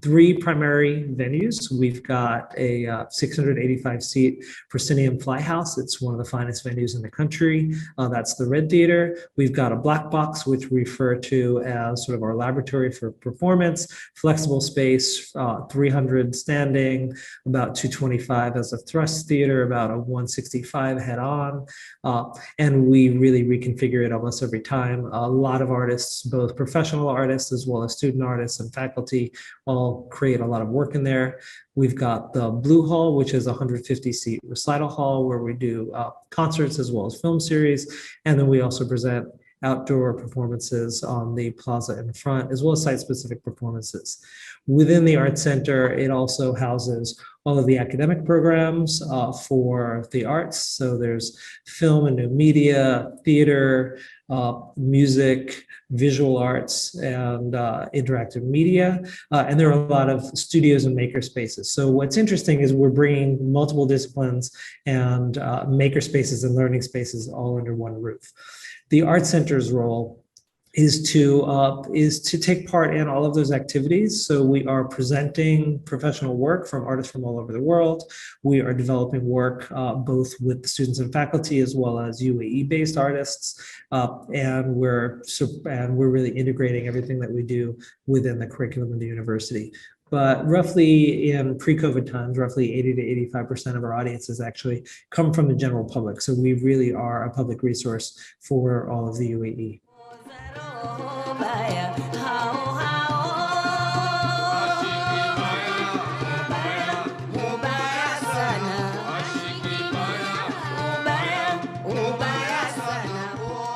3 primary venues. We've got a 685-seat proscenium flyhouse. It's one of the finest venues in the country. That's the Red Theater. We've got a black box, which we refer to as sort of our laboratory for performance, flexible space, 300 standing, about 225 as a thrust theater, about a 165 head-on. And we really reconfigure it almost every time. A lot of artists, both professional artists as well as student artists and faculty, all create a lot of work in there. We've got the Blue Hall, which is a 150-seat recital hall where we do concerts as well as film series. And then we also present outdoor performances on the plaza in front, as well as site-specific performances. Within the Art Center, it also houses all of the academic programs for the arts. So there's film and new media, theater, music, visual arts, and interactive media. And there are a lot of studios and maker spaces. So what's interesting is we're bringing multiple disciplines and maker spaces and learning spaces all under one roof. The Art Center's role is to take part in all of those activities. So we are presenting professional work from artists from all over the world. We are developing work both with the students and faculty as well as UAE-based artists, and we're really integrating everything that we do within the curriculum of the university. But roughly in pre-COVID times, roughly 80 to 85% of our audiences actually come from the general public. So we really are a public resource for all of the UAE.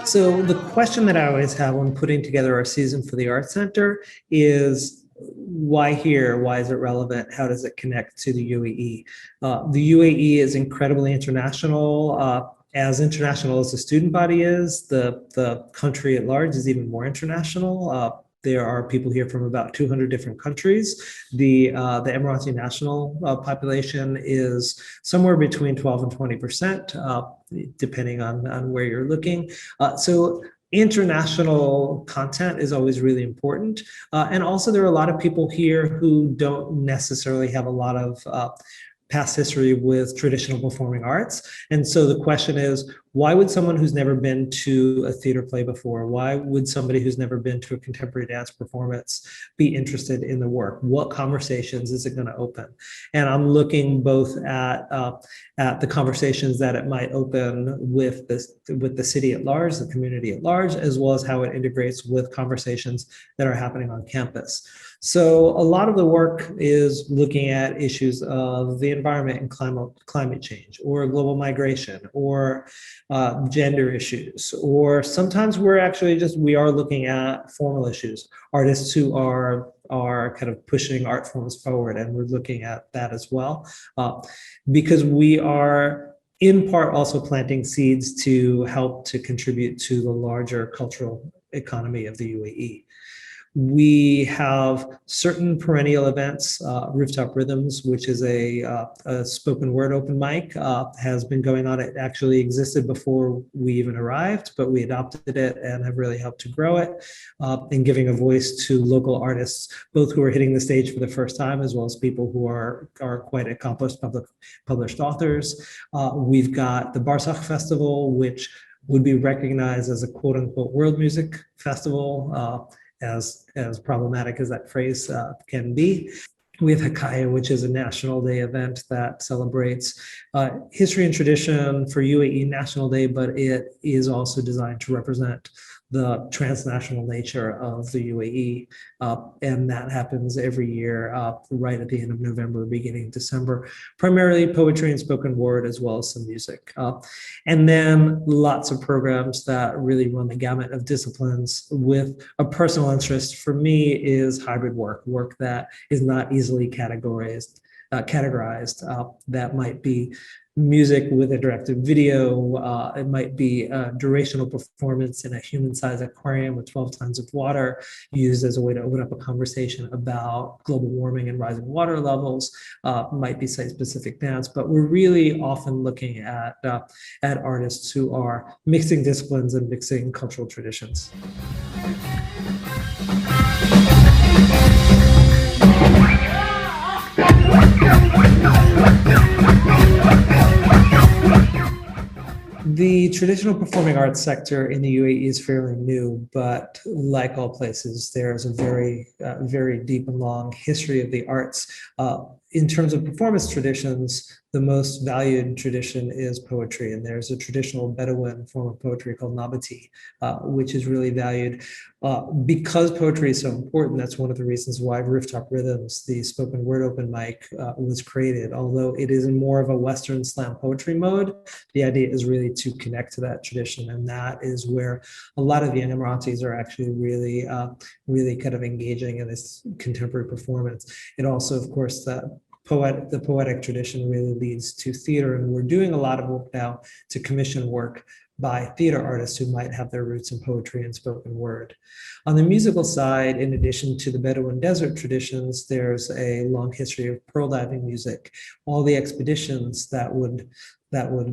So the question that I always have when putting together our season for the Art Center is, why here? Why is it relevant? How does it connect to the UAE? The UAE is incredibly international. As international as the student body is, the country at large is even more international. There are people here from about 200 different countries. The Emirati national population is somewhere between 12 and 20%, depending on where you're looking. So international content is always really important. And also there are a lot of people here who don't necessarily have a lot of past history with traditional performing arts. And so the question is, why would someone who's never been to a theater play before, why would somebody who's never been to a contemporary dance performance be interested in the work? What conversations is it going to open? And I'm looking both at the conversations that it might open with the city at large, the community at large, as well as how it integrates with conversations that are happening on campus. So a lot of the work is looking at issues of the environment and climate change, or global migration, or gender issues, or sometimes we are looking at formal issues, artists who are kind of pushing art forms forward, and we're looking at that as well, because we are in part also planting seeds to help to contribute to the larger cultural economy of the UAE. We have certain perennial events. Rooftop Rhythms, which is a spoken word open mic, has been going on. It actually existed before we even arrived, but we adopted it and have really helped to grow it, and giving a voice to local artists, both who are hitting the stage for the first time, as well as people who are quite accomplished published authors. We've got the Barsakh Festival, which would be recognized as a quote unquote world music festival, as problematic as that phrase can be. We have Hikaya, which is a National Day event that celebrates history and tradition for UAE National Day, but it is also designed to represent the transnational nature of the UAE. And that happens every year, right at the end of November, beginning December, primarily poetry and spoken word, as well as some music. And then lots of programs that really run the gamut of disciplines with a personal interest. For me, is hybrid work that is not easily categorized, that might be music with a directed video. It might be a durational performance in a human-sized aquarium with 12 tons of water, used as a way to open up a conversation about global warming and rising water levels. Might be site-specific dance, but we're really often looking at artists who are mixing disciplines and mixing cultural traditions. The traditional performing arts sector in the UAE is fairly new, but like all places, there's a very deep and long history of the arts. In terms of performance traditions, the most valued tradition is poetry, and there's a traditional Bedouin form of poetry called Nabati, which is really valued. Because poetry is so important, that's one of the reasons why Rooftop Rhythms, the spoken word open mic, was created. Although it is in more of a Western slam poetry mode, the idea is really to connect to that tradition, and that is where a lot of young Emiratis are actually really kind of engaging in this contemporary performance. It also, of course, the poetic tradition really leads to theater, and we're doing a lot of work now to commission work by theater artists who might have their roots in poetry and spoken word. On the musical side, in addition to the Bedouin desert traditions, there's a long history of pearl diving music. All the expeditions that would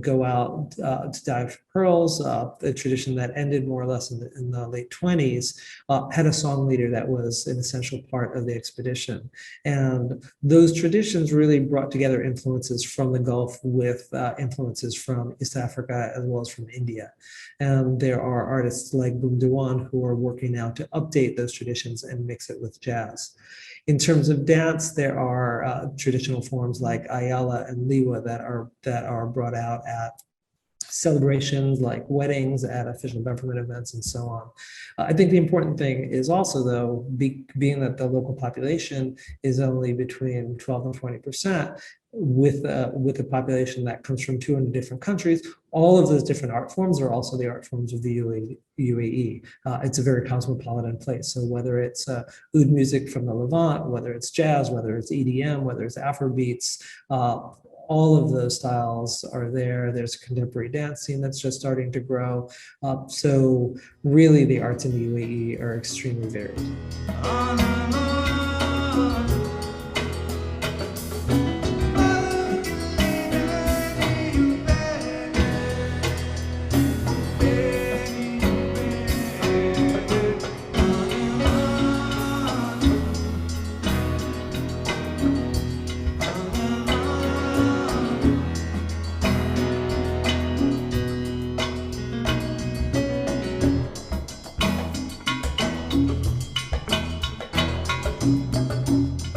go out to dive for pearls, the tradition that ended more or less in the late 20s, had a song leader that was an essential part of the expedition. And those traditions really brought together influences from the Gulf with influences from East Africa as well as from India. And there are artists like Boom Dewan who are working now to update those traditions and mix it with jazz. In terms of dance, there are traditional forms like Ayala and Liwa that are brought out at celebrations like weddings, at official government events, and so on. I think the important thing is also, though, being that the local population is only between 12 and 20%, with a population that comes from 200 different countries, all of those different art forms are also the art forms of the UAE. It's a very cosmopolitan place. So whether it's oud music from the Levant, whether it's jazz, whether it's EDM, whether it's Afrobeats, all of those styles are there. There's a contemporary dance scene that's just starting to grow. So really the arts in the UAE are extremely varied.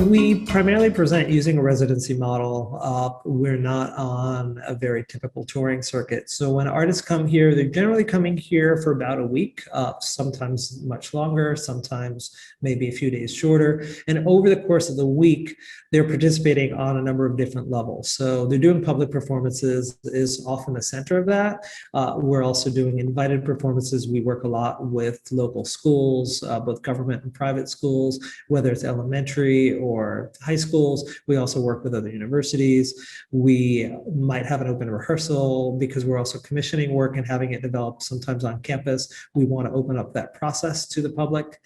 we primarily present using a residency model. We're not on a very typical touring circuit. So when artists come here, they're generally coming here for about a week, sometimes much longer, sometimes maybe a few days shorter. And over the course of the week, they're participating on a number of different levels. So they're doing public performances is often the center of that. We're also doing invited performances. We work a lot with local schools, both government and private schools, whether it's elementary or high schools. We also work with other universities. We might have an open rehearsal because we're also commissioning work and having it developed sometimes on campus. We want to open up that process to the public.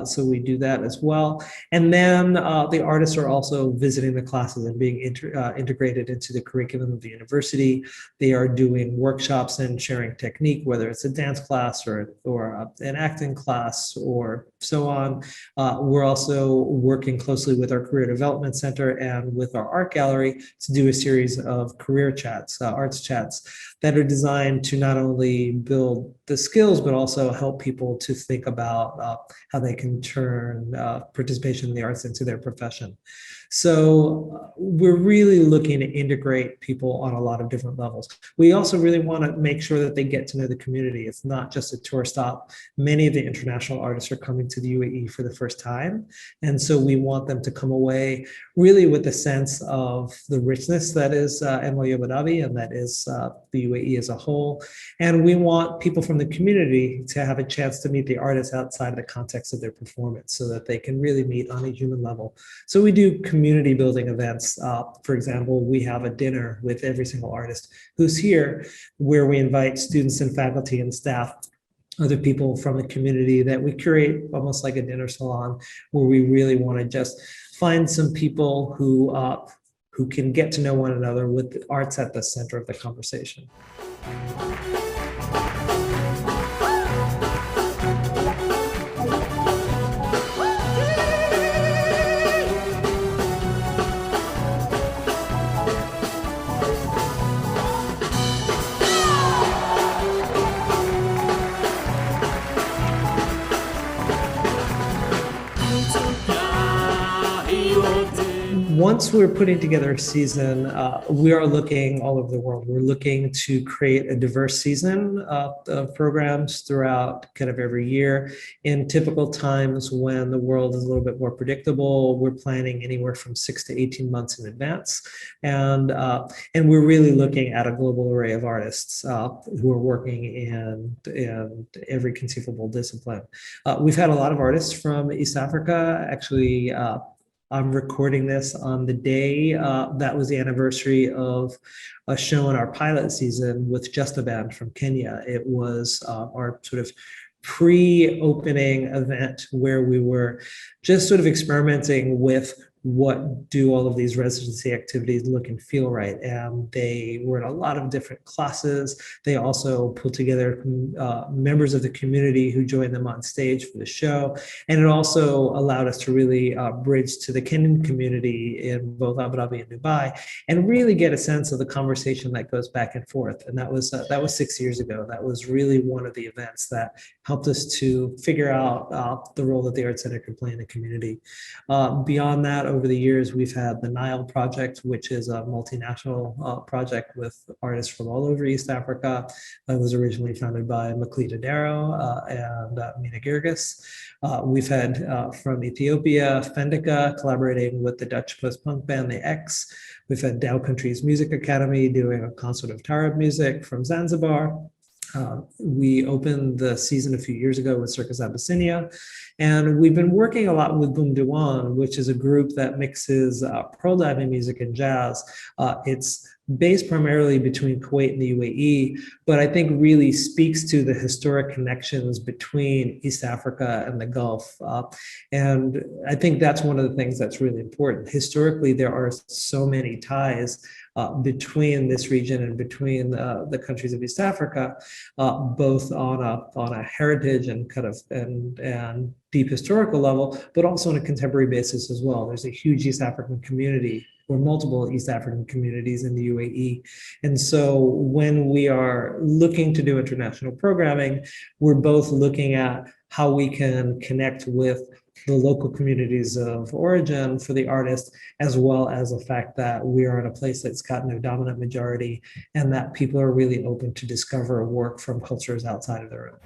So we do that as well. And then the artists are also visiting the classes and being integrated into the curriculum of the university. They are doing workshops and sharing technique, whether it's a dance class or an acting class or so on. We're also working closely with our Career Development Center and with our art gallery to do a series of career chats, arts chats that are designed to not only build the skills, but also help people to think about how they can turn participation in the arts into their profession. So we're really looking to integrate people on a lot of different levels. We also really want to make sure that they get to know the community. It's not just a tour stop. Many of the international artists are coming to the UAE for the first time. And so we want them to come away really with a sense of the richness that is NYU Abu Dhabi and that is the UAE as a whole. And we want people from the community to have a chance to meet the artists outside of the context of their performance so that they can really meet on a human level. So we do community building events. For example, we have a dinner with every single artist who's here where we invite students and faculty and staff, other people from the community, that we curate almost like a dinner salon where we really want to just find some people who can get to know one another with the arts at the center of the conversation. Once we're putting together a season, we are looking all over the world. We're looking to create a diverse season of programs throughout kind of every year. In typical times when the world is a little bit more predictable, we're planning anywhere from 6 to 18 months in advance. And we're really looking at a global array of artists who are working in every conceivable discipline. We've had a lot of artists from East Africa. Actually, I'm recording this on the day that was the anniversary of a show in our pilot season with Just a Band from Kenya. It was our sort of pre-opening event where we were just sort of experimenting with what do all of these residency activities look and feel right. And they were in a lot of different classes. They also pulled together members of the community who joined them on stage for the show. And it also allowed us to really bridge to the Kenyan community in both Abu Dhabi and Dubai and really get a sense of the conversation that goes back and forth. And that was 6 years ago. That was really one of the events that helped us to figure out the role that the Arts Center could play in the community. Beyond that, over the years, we've had the Nile Project, which is a multinational project with artists from all over East Africa. It was originally founded by Maklita Darrow and Mina Girgis. We've had from Ethiopia, Fendika, collaborating with the Dutch post-punk band, The X. We've had Dow Countries Music Academy doing a concert of Taarab music from Zanzibar. We opened the season a few years ago with Circus Abyssinia, and we've been working a lot with Boom Diwan, which is a group that mixes pearl diving music and jazz. It's based primarily between Kuwait and the UAE, but I think really speaks to the historic connections between East Africa and the Gulf. And I think that's one of the things that's really important. Historically, there are so many ties between this region and between the countries of East Africa, both on a heritage and kind of and deep historical level, but also on a contemporary basis as well. There's a huge East African community or multiple East African communities in the UAE. And so when we are looking to do international programming, we're both looking at how we can connect with the local communities of origin for the artist, as well as the fact that we are in a place that's got no dominant majority and that people are really open to discover work from cultures outside of their own.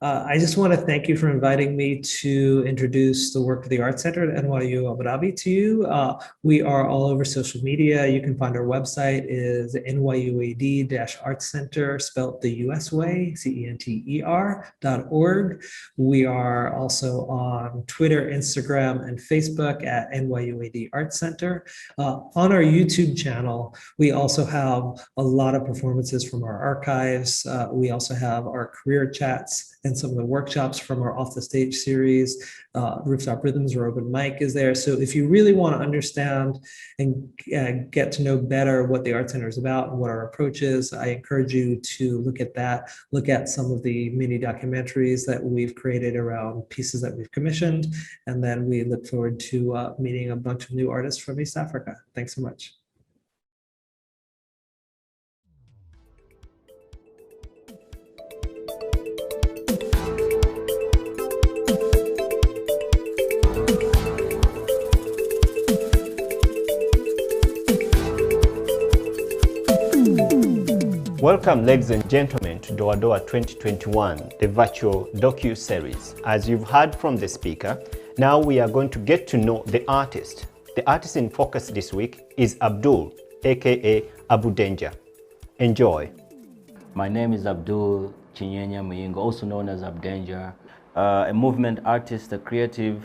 I just want to thank you for inviting me to introduce the work of the Art Center at NYU Abu Dhabi to you. We are all over social media. You can find our website is NYUAD-Art Center, spelled the US way, CENTER.org. We are also on Twitter, Instagram, and Facebook at NYUAD Art Center. On our YouTube channel, we also have a lot of performances from our archives. We also have our career chats and some of the workshops from our Off the Stage series. Rooftop Rhythms or Open Mic is there. So if you really want to understand and get to know better what the Art Center is about and what our approach is, I encourage you to look at that, look at some of the mini documentaries that we've created around pieces that we've commissioned. And then we look forward to meeting a bunch of new artists from East Africa. Thanks so much. Welcome, ladies and gentlemen, to Doa Doa 2021, the virtual docu-series. As you've heard from the speaker, now we are going to get to know the artist. The artist in focus this week is Abdul, aka Abu Danger. Enjoy. My name is Abdul Chinyenya Muyingo, also known as Abdanger, a movement artist, a creative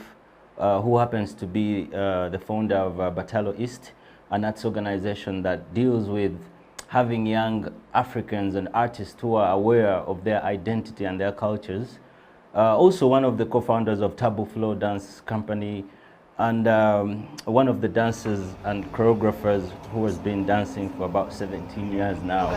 who happens to be the founder of Batalo East, an arts organization that deals with having young Africans and artists who are aware of their identity and their cultures. Also one of the co-founders of Tabu Flow Dance Company, and one of the dancers and choreographers who has been dancing for about 17 years now.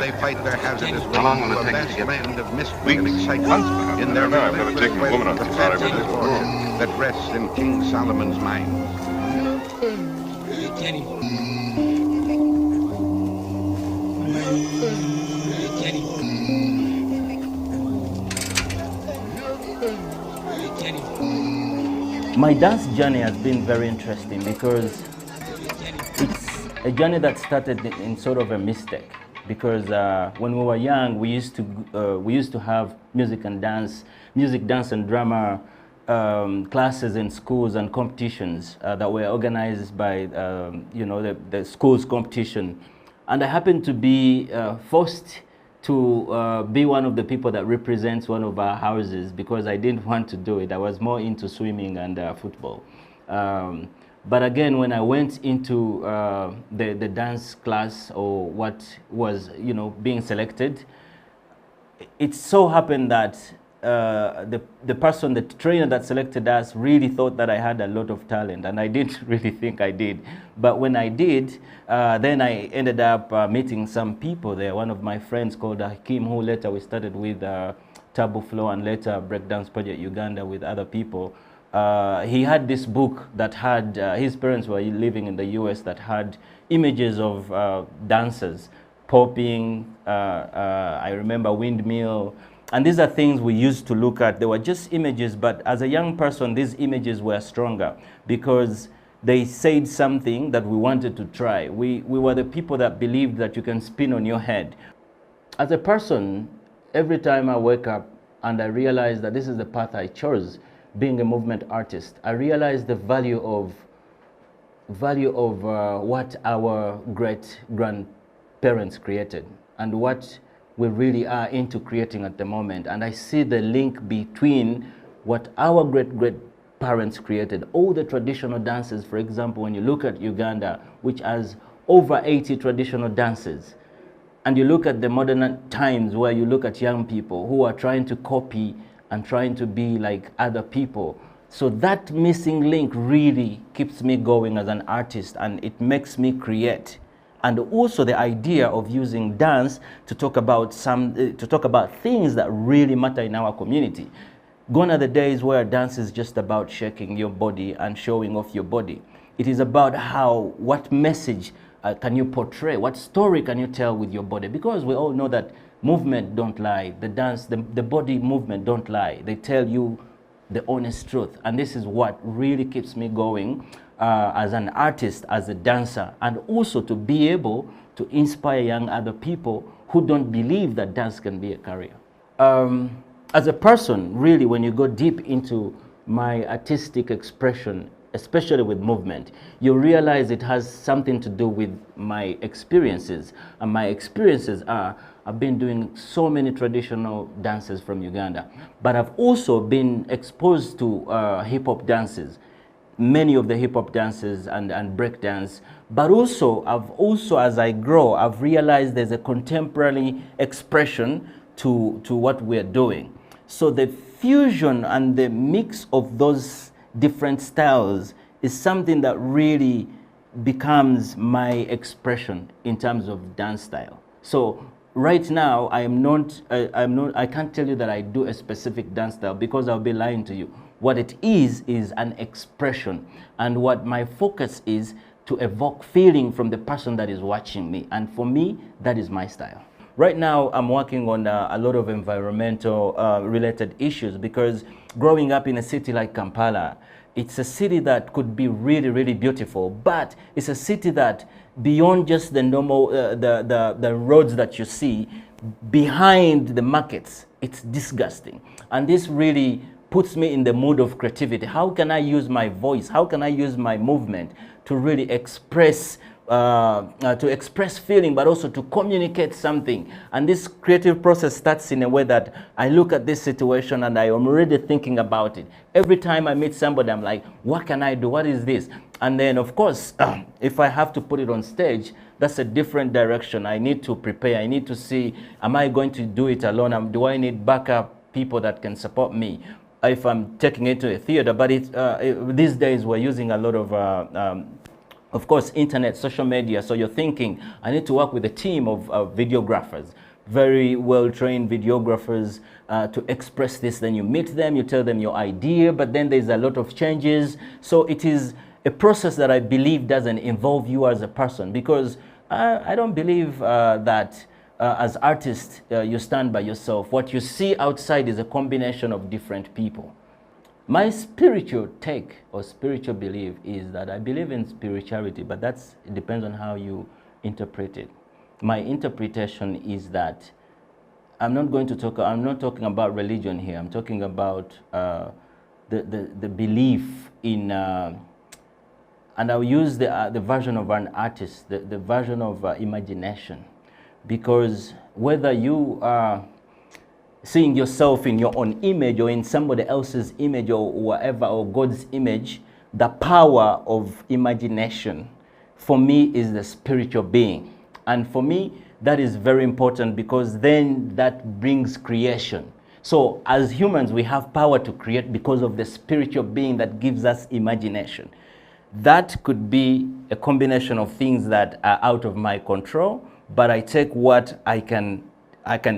They fight their hazardous way through a vast land of mystery and excitement in their that rests in King Solomon's mind. My dance journey has been very interesting because it's a journey that started in sort of a mistake. Because when we were young, we used to have music, dance and drama classes in schools and competitions that were organized by the school's competition, and I happened to be forced to be one of the people that represents one of our houses because I didn't want to do it. I was more into swimming and football. But again, when I went into the dance class, or what was being selected, it so happened that the trainer that selected us really thought that I had a lot of talent, and I didn't really think I did. But when I did, then I ended up meeting some people there. One of my friends called Hakim, who later we started with Tabu Flow and later Breakdance Project Uganda with other people. he had this book that had, his parents were living in the US, that had images of dancers, popping, I remember windmill, and these are things we used to look at. They were just images, but as a young person, these images were stronger because they said something that we wanted to try. We were the people that believed that you can spin on your head. As a person, every time I wake up and I realize that this is the path I chose, being a movement artist, I realize the value of what our great-grandparents created and what we really are into creating at the moment. And I see the link between what our great-great-parents created. All the traditional dances, for example, when you look at Uganda, which has over 80 traditional dances, and you look at the modern times where you look at young people who are trying to copy and trying to be like other people. So that missing link really keeps me going as an artist, and it makes me create. And also the idea of using dance to talk about things that really matter in our community. Gone are the days where dance is just about shaking your body and showing off your body. It is about what message can you portray, what story can you tell with your body? Because we all know that movement don't lie, the dance, the body movement don't lie. They tell you the honest truth. And this is what really keeps me going as an artist, as a dancer, and also to be able to inspire young other people who don't believe that dance can be a career. As a person, really, when you go deep into my artistic expression, especially with movement, you realize it has something to do with my experiences. And my experiences are, I've been doing so many traditional dances from Uganda, but I've also been exposed to hip-hop dances, many of the hip-hop dances and break dance. But also, as I grow, I've realized there's a contemporary expression to what we're doing. So the fusion and the mix of those different styles is something that really becomes my expression in terms of dance style. So right now, I can't tell you that I do a specific dance style because I'll be lying to you. What it is an expression, and what my focus is to evoke feeling from the person that is watching me. And for me, that is my style. Right now, I'm working on a lot of environmental related issues, because growing up in a city like Kampala, it's a city that could be really, really beautiful, but it's a city that beyond just the normal, the roads that you see, behind the markets, it's disgusting. And this really puts me in the mood of creativity. How can I use my voice? How can I use my movement to really express feeling, but also to communicate something? And this creative process starts in a way that I look at this situation and I am already thinking about it. Every time I meet somebody, I'm like, what can I do? What is this? And then, of course, if I have to put it on stage, that's a different direction. I need to prepare. I need to see, am I going to do it alone? Do I need backup people that can support me if I'm taking it to a theater? But these days, we're using a lot of course, internet, social media. So you're thinking, I need to work with a team of videographers, very well-trained videographers to express this. Then you meet them, you tell them your idea, but then there's a lot of changes. So it is a process that I believe doesn't involve you as a person, because I don't believe that as artists, you stand by yourself. What you see outside is a combination of different people. My spiritual take or spiritual belief is that I believe in spirituality, but it depends on how you interpret it. My interpretation is that I'm not talking about religion here. I'm talking about the belief in, and I'll use the version of an artist, the version of imagination. Because whether you are seeing yourself in your own image or in somebody else's image or whatever, or God's image, the power of imagination for me is the spiritual being. And for me, that is very important, because then that brings creation. So as humans, we have power to create because of the spiritual being that gives us imagination. That could be a combination of things that are out of my control, but I take what I can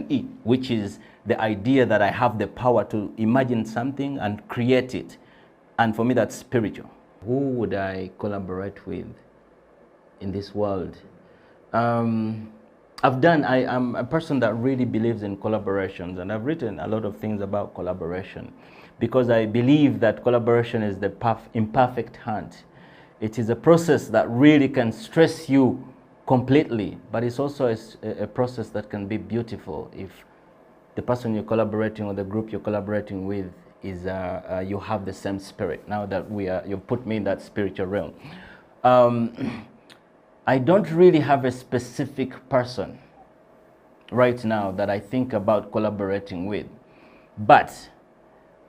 eat, which is the idea that I have the power to imagine something and create it. And for me, that's spiritual. Who would I collaborate with in this world? I'm a person that really believes in collaborations, and I've written a lot of things about collaboration because I believe that collaboration is the imperfect hunt. It is a process that really can stress you completely, but it's also a process that can be beautiful if the person you're collaborating or the group you're collaborating with is you have the same spirit. Now that you've put me in that spiritual realm. I don't really have a specific person right now that I think about collaborating with, but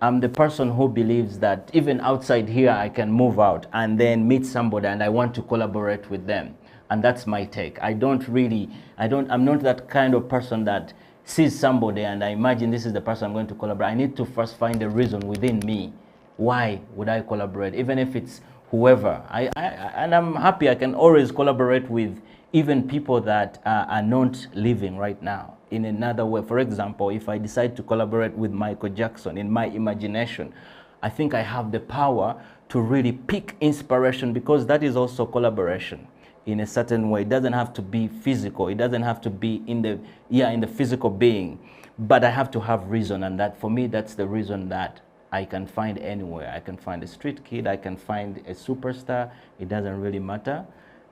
I'm the person who believes that even outside here I can move out and then meet somebody and I want to collaborate with them. And that's my take. I'm not that kind of person that sees somebody and I imagine this is the person I'm going to collaborate. I need to first find the reason within me. Why would I collaborate? Even if it's whoever. And I'm happy I can always collaborate with even people that are not living right now. In another way, for example, if I decide to collaborate with Michael Jackson in my imagination, I think I have the power to really pick inspiration, because that is also collaboration in a certain way. It doesn't have to be physical. It doesn't have to be in the physical being, but I have to have reason, and that for me, that's the reason that I can find anywhere. I can find a street kid, I can find a superstar. It doesn't really matter.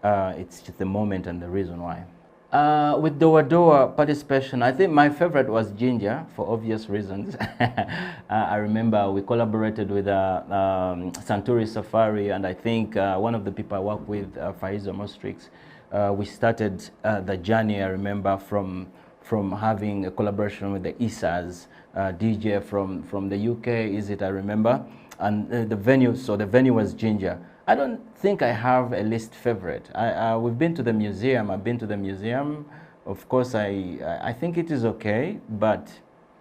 It's just the moment and the reason why. With Doa Doa participation, I think my favorite was Ginger, for obvious reasons. I remember we collaborated with Santuri Safari, and I think one of the people I work with, Faiza Mostrix, we started the journey, I remember, from having a collaboration with the Isas, DJ from the UK, is it, I remember, and the venue was Ginger. I don't think I have a least favorite. We've been to the museum. I've been to the museum. Of course, I think it is okay, but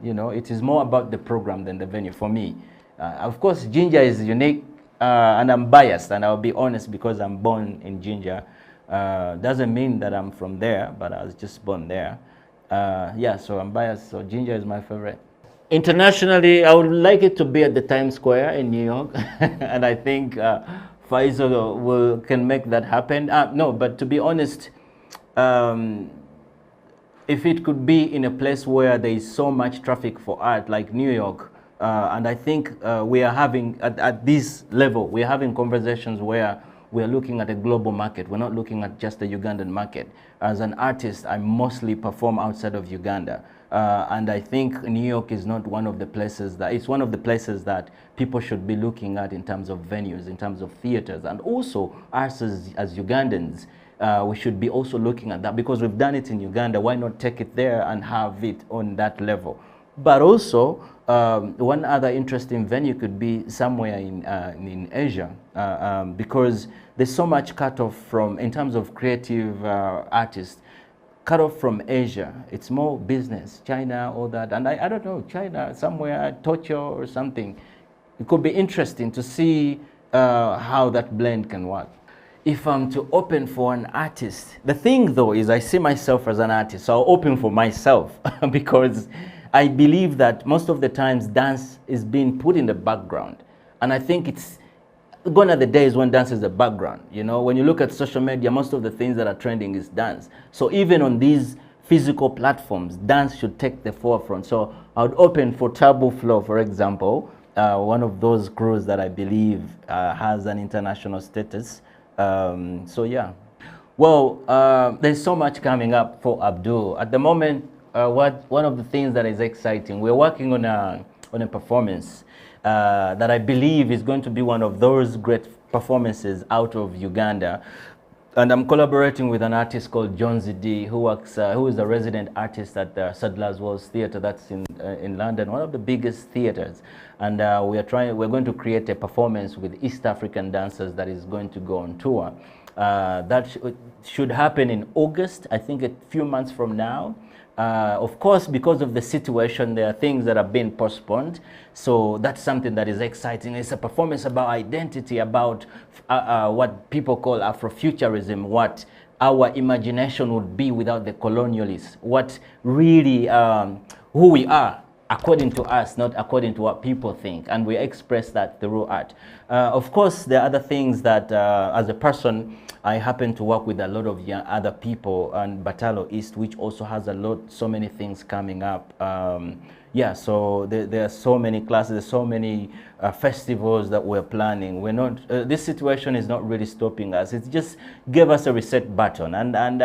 you know, it is more about the program than the venue for me. Of course, Ginger is unique, and I'm biased, and I'll be honest because I'm born in Ginger. Doesn't mean that I'm from there, but I was just born there. Yeah, so I'm biased. So Ginger is my favorite. Internationally, I would like it to be at the Times Square in New York, and I think Faizo can make that happen. No, but to be honest, if it could be in a place where there is so much traffic for art, like New York, and I think we are having, at this level, we are having conversations where we are looking at a global market. We're not looking at just the Ugandan market. As an artist, I mostly perform outside of Uganda. And I think New York is not one of the places that, it's one of the places that people should be looking at in terms of venues, in terms of theaters, and also us as Ugandans, we should be also looking at that, because we've done it in Uganda. Why not take it there and have it on that level? But also, one other interesting venue could be somewhere in Asia, because there's so much cut off from, in terms of creative artists, cut off from Asia. It's more business, China, all that. And I don't know, China, somewhere, Tokyo or something. It could be interesting to see how that blend can work. If I'm to open for an artist, the thing though is I see myself as an artist, so I'll open for myself because I believe that most of the times dance is being put in the background. And I think it's gone are the days when dance is the background. You know, when you look at social media, most of the things that are trending is dance. So even on these physical platforms, dance should take the forefront. So I would open for Taboo Flow, for example, one of those crews that I believe has an international status. So yeah. Well, there's so much coming up for Abdul. At the moment, one of the things that is exciting, we're working on a performance that I believe is going to be one of those great performances out of Uganda. And I'm collaborating with an artist called John Zidi, who is a resident artist at the Sadler's Wells Theatre, that's in London, one of the biggest theatres. And we're going to create a performance with East African dancers that is going to go on tour. That should happen in August, I think a few months from now. Of course, because of the situation, there are things that have been postponed. So that's something that is exciting. It's a performance about identity, about what people call Afrofuturism, what our imagination would be without the colonialists, what really, who we are according to us, not according to what people think, and we express that through art. Of course, there are other things that, as a person, I happen to work with a lot of other people, and Batalo East, which also has so many things coming up. Yeah, so there are so many classes, so many festivals that we're planning. We're not, this situation is not really stopping us. It just gave us a reset button. And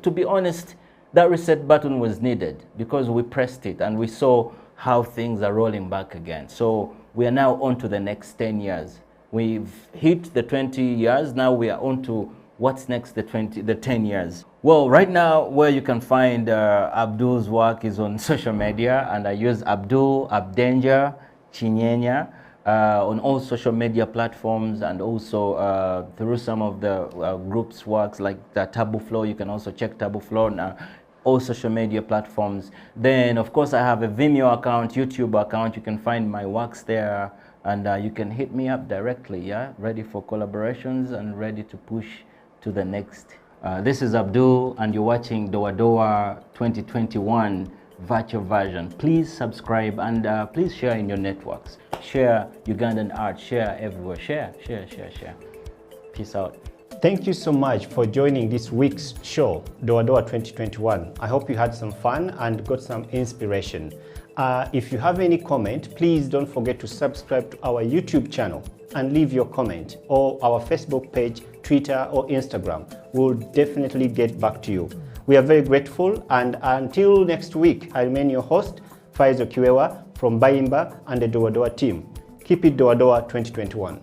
to be honest, that reset button was needed because we pressed it and we saw how things are rolling back again. So we are now on to the next 10 years. We've hit the 20 years, now we are on to what's next, the 10 years. Well, right now, where you can find Abdul's work is on social media, and I use Abdul, Abdenja, Chinyenya on all social media platforms, and also through some of the groups' works like the Tabu Flow. You can also check Tabu Flow on all social media platforms. Then, of course, I have a Vimeo account, YouTube account. You can find my works there, and you can hit me up directly, yeah? Ready for collaborations and ready to push to the next. This is Abdul, and you're watching Doa Doa 2021 virtual version. Please subscribe and please share in your networks. Share Ugandan art, share everywhere. Share. Peace out. Thank you so much for joining this week's show, Doa Doa 2021. I hope you had some fun and got some inspiration. If you have any comment, please don't forget to subscribe to our YouTube channel and leave your comment, or our Facebook page, Twitter or Instagram. We'll definitely get back to you. We are very grateful, and until next week, I remain your host, Faizo Kiwewa from Bayimba and the Doa Doa team. Keep it Doa Doa 2021.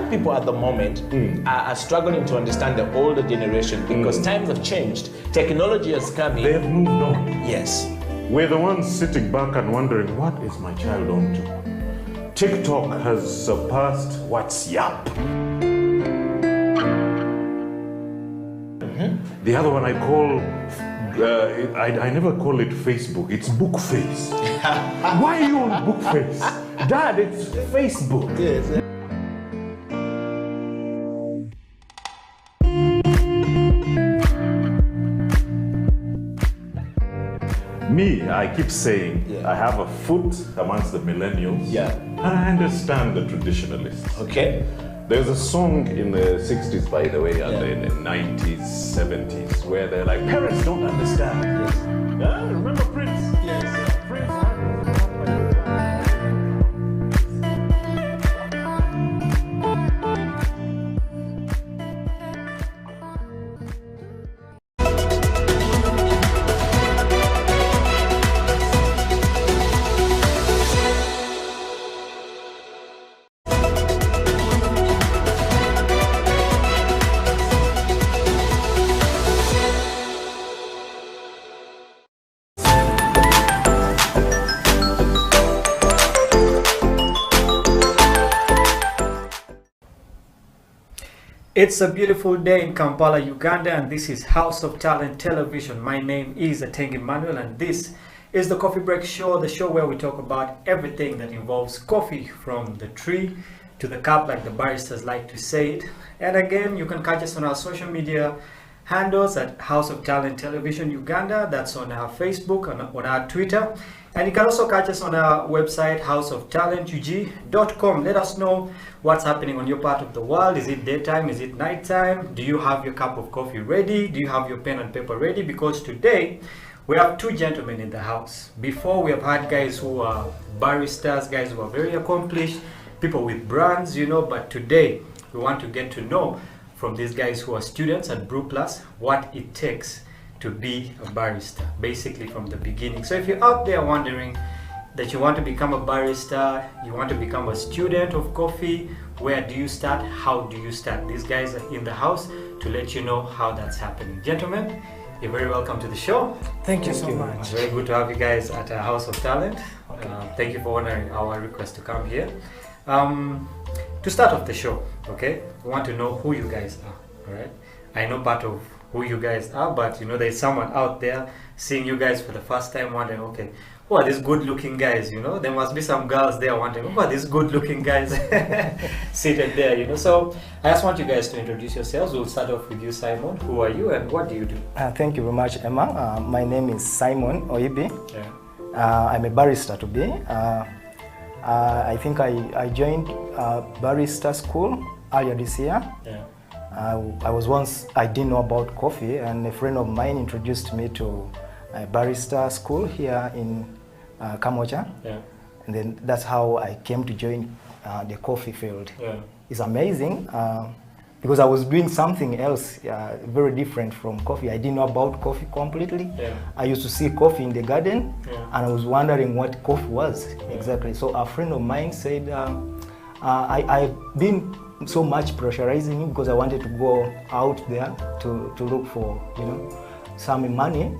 People at the moment are struggling to understand the older generation because times have changed. Technology has come in. They have moved on. Yes. We're the ones sitting back and wondering, what is my child on to? TikTok has surpassed WhatsApp. The other one I call, I never call it Facebook, it's Bookface. Why are you on Bookface? Dad, it's Facebook. Yes. Me, I keep saying, I have a foot amongst the millennials. Yeah. And I understand the traditionalists. Okay. There's a song in the 60s, by the way, and in the 90s, 70s, where they're like, parents don't understand. Yes. Remember Prince? Yes. Prince. It's a beautiful day in Kampala, Uganda, and this is House of Talent Television. My name is Atengi Manuel, and this is the Coffee Break Show, the show where we talk about everything that involves coffee, from the tree to the cup, like the baristas like to say it. And again, you can catch us on our social media handles at House of Talent Television Uganda. That's on our Facebook, on our Twitter. And you can also catch us on our website, houseoftalentug.com. Let us know what's happening on your part of the world. Is it daytime? Is it nighttime? Do you have your cup of coffee ready? Do you have your pen and paper ready? Because today we have two gentlemen in the house. Before, we have had guys who are baristas, guys who are very accomplished, people with brands, you know, but today we want to get to know from these guys who are students at Brew Plus what it takes to be a barista, basically from the beginning. So if you're out there wondering that you want to become a barista, you want to become a student of coffee, where do you start? How do you start? These guys are in the house to let you know how that's happening. Gentlemen, you're very welcome to the show. Thank you so much. Very good to have you guys at House of Talent. Thank you for honoring our request to come here. To start off the show, okay, we want to know who you guys are. All right. I know part of who you guys are, but you know, there's someone out there seeing you guys for the first time, wondering, okay, who are these good-looking guys? You know, there must be some girls there wondering, who are these good-looking guys seated there? You know, so I just want you guys to introduce yourselves. We'll start off with you, Simon. Who are you, and what do you do? Thank you very much, Emma. My name is Simon Oibi. Yeah. I'm a barrister to be. I think I joined barrister school earlier this year. Yeah. I didn't know about coffee, and a friend of mine introduced me to a barrister school here in Kamocha. Yeah. And then that's how I came to join the coffee field. Yeah. It's amazing because I was doing something else very different from coffee. I didn't know about coffee completely. Yeah. I used to see coffee in the garden, Yeah. and I was wondering what coffee was exactly. So a friend of mine said, I've been so much pressurizing me because I wanted to go out there to look for, you know, some money,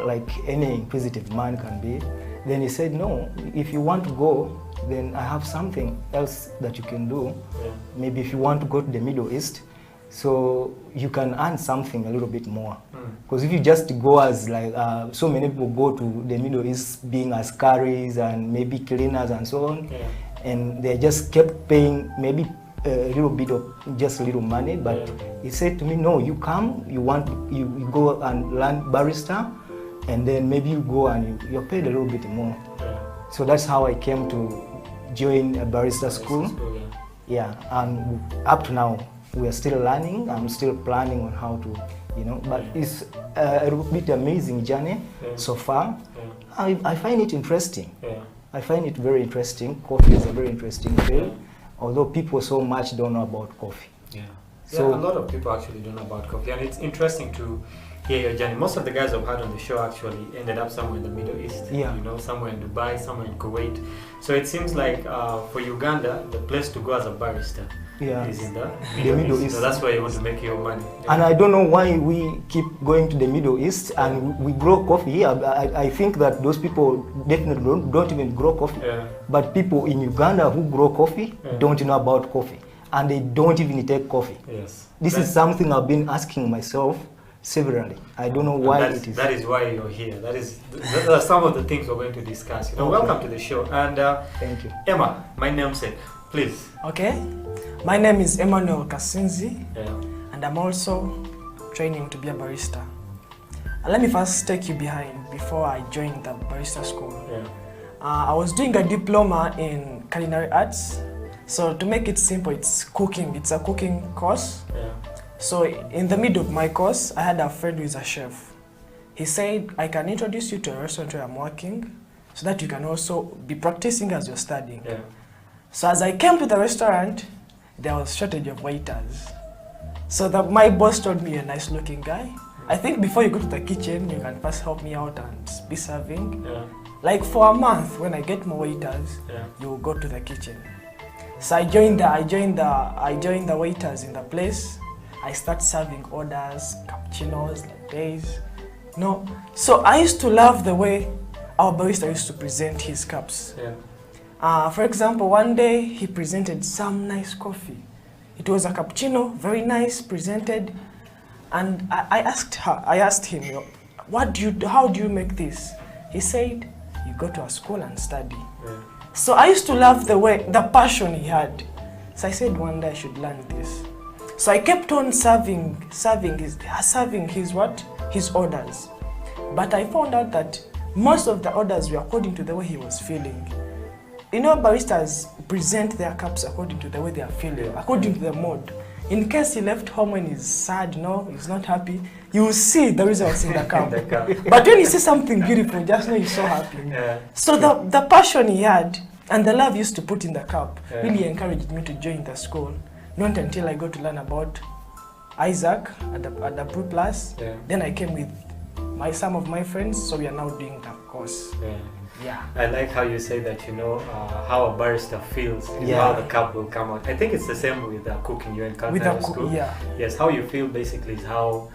like any inquisitive man can be. Then he said, no, if you want to go, then I have something else that you can do. Yeah. Maybe if you want to go to the Middle East, so you can earn something a little bit more. Because if you just go as like, so many people go to the Middle East being as carriers and maybe cleaners and so on, and they just kept paying maybe a little bit of just a little money, but he said to me, no, you come, you go and learn barrister, and then maybe you go and you're paid a little bit more. So that's how I came to join a barrister school. Yeah, and up to now we are still learning. I'm still planning on how to, you know, but it's a little bit amazing journey so far. I find it interesting. I find it very interesting. Coffee is a very interesting field. Although people so much don't know about coffee. Yeah. So a lot of people actually don't know about coffee, and it's interesting to hear your journey. Most of the guys I've had on the show actually ended up somewhere in the Middle East. Yeah. You know, somewhere in Dubai, somewhere in Kuwait. So it seems like for Uganda, the place to go as a barrister is in the Middle East. So that's where you want to make your money. And I don't know why we keep going to the Middle East and we grow coffee here. I think that those people definitely don't even grow coffee. But people in Uganda who grow coffee don't know about coffee. And they don't even take coffee. Yes. This is something I've been asking myself severally. I don't know why it is. That is why you're here. Those are some of the things we're going to discuss. You know, welcome to the show. And thank you. Emma, my namesake, please. Okay. My name is Emmanuel Kasinzi, Yeah. and I'm also training to be a barista. Let me first take you behind before I joined the barista school. Yeah. I was doing a diploma in culinary arts. So to make it simple, it's cooking. It's a cooking course. Yeah. So in the middle of my course, I had a friend who is a chef. He said, I can introduce you to a restaurant where I'm working so that you can also be practicing as you're studying. Yeah. So as I came to the restaurant, there was shortage of waiters. So my boss told me, a nice looking guy, I think before you go to the kitchen, you can first help me out and be serving. Yeah. Like for a month, when I get more waiters, you go to the kitchen. So I joined the waiters in the place. I start serving orders, cappuccinos, lattes. No, so I used to love the way our barista used to present his cups. Yeah. For example, one day he presented some nice coffee. It was a cappuccino, very nice, presented. And I asked him, how do you make this? He said, you go to a school and study. Yeah. So I used to love the passion he had. So I said one day I should learn this. So I kept on serving his orders. But I found out that most of the orders were according to the way he was feeling. You know, baristas present their cups according to the way they are feeling, according to the mood. In case he left home when he's sad, he's not happy, you will see the results in the cup. But when you see something beautiful, just know he's so happy. Yeah. So the passion he had and the love he used to put in the cup really encouraged me to join the school. Not until I got to learn about Isaac at the Brew Plus. Then I came with some of my friends, so we are now doing the course. Yeah. I like how you say that, how a barista feels is how the cup will come out. I think it's the same with cooking. You encounter in school. Yes, how you feel basically is how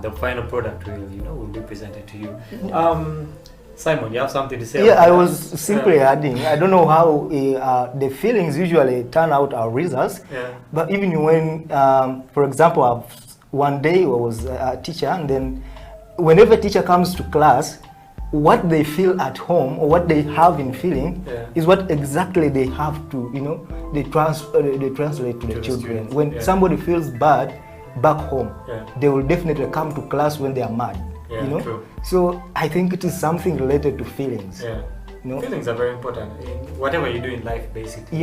the final product will be presented to you. Simon, you have something to say? Yeah, I was simply adding, I don't know how the feelings usually turn out our results, but even when, for example, one day I was a teacher, and then whenever teacher comes to class, what they feel at home or what they have in feeling is what exactly they have to, they translate to the children. When somebody feels bad back home, they will definitely come to class when they are mad. True. So I think it is something related to feelings. Feelings are very important in whatever you do in life, basically.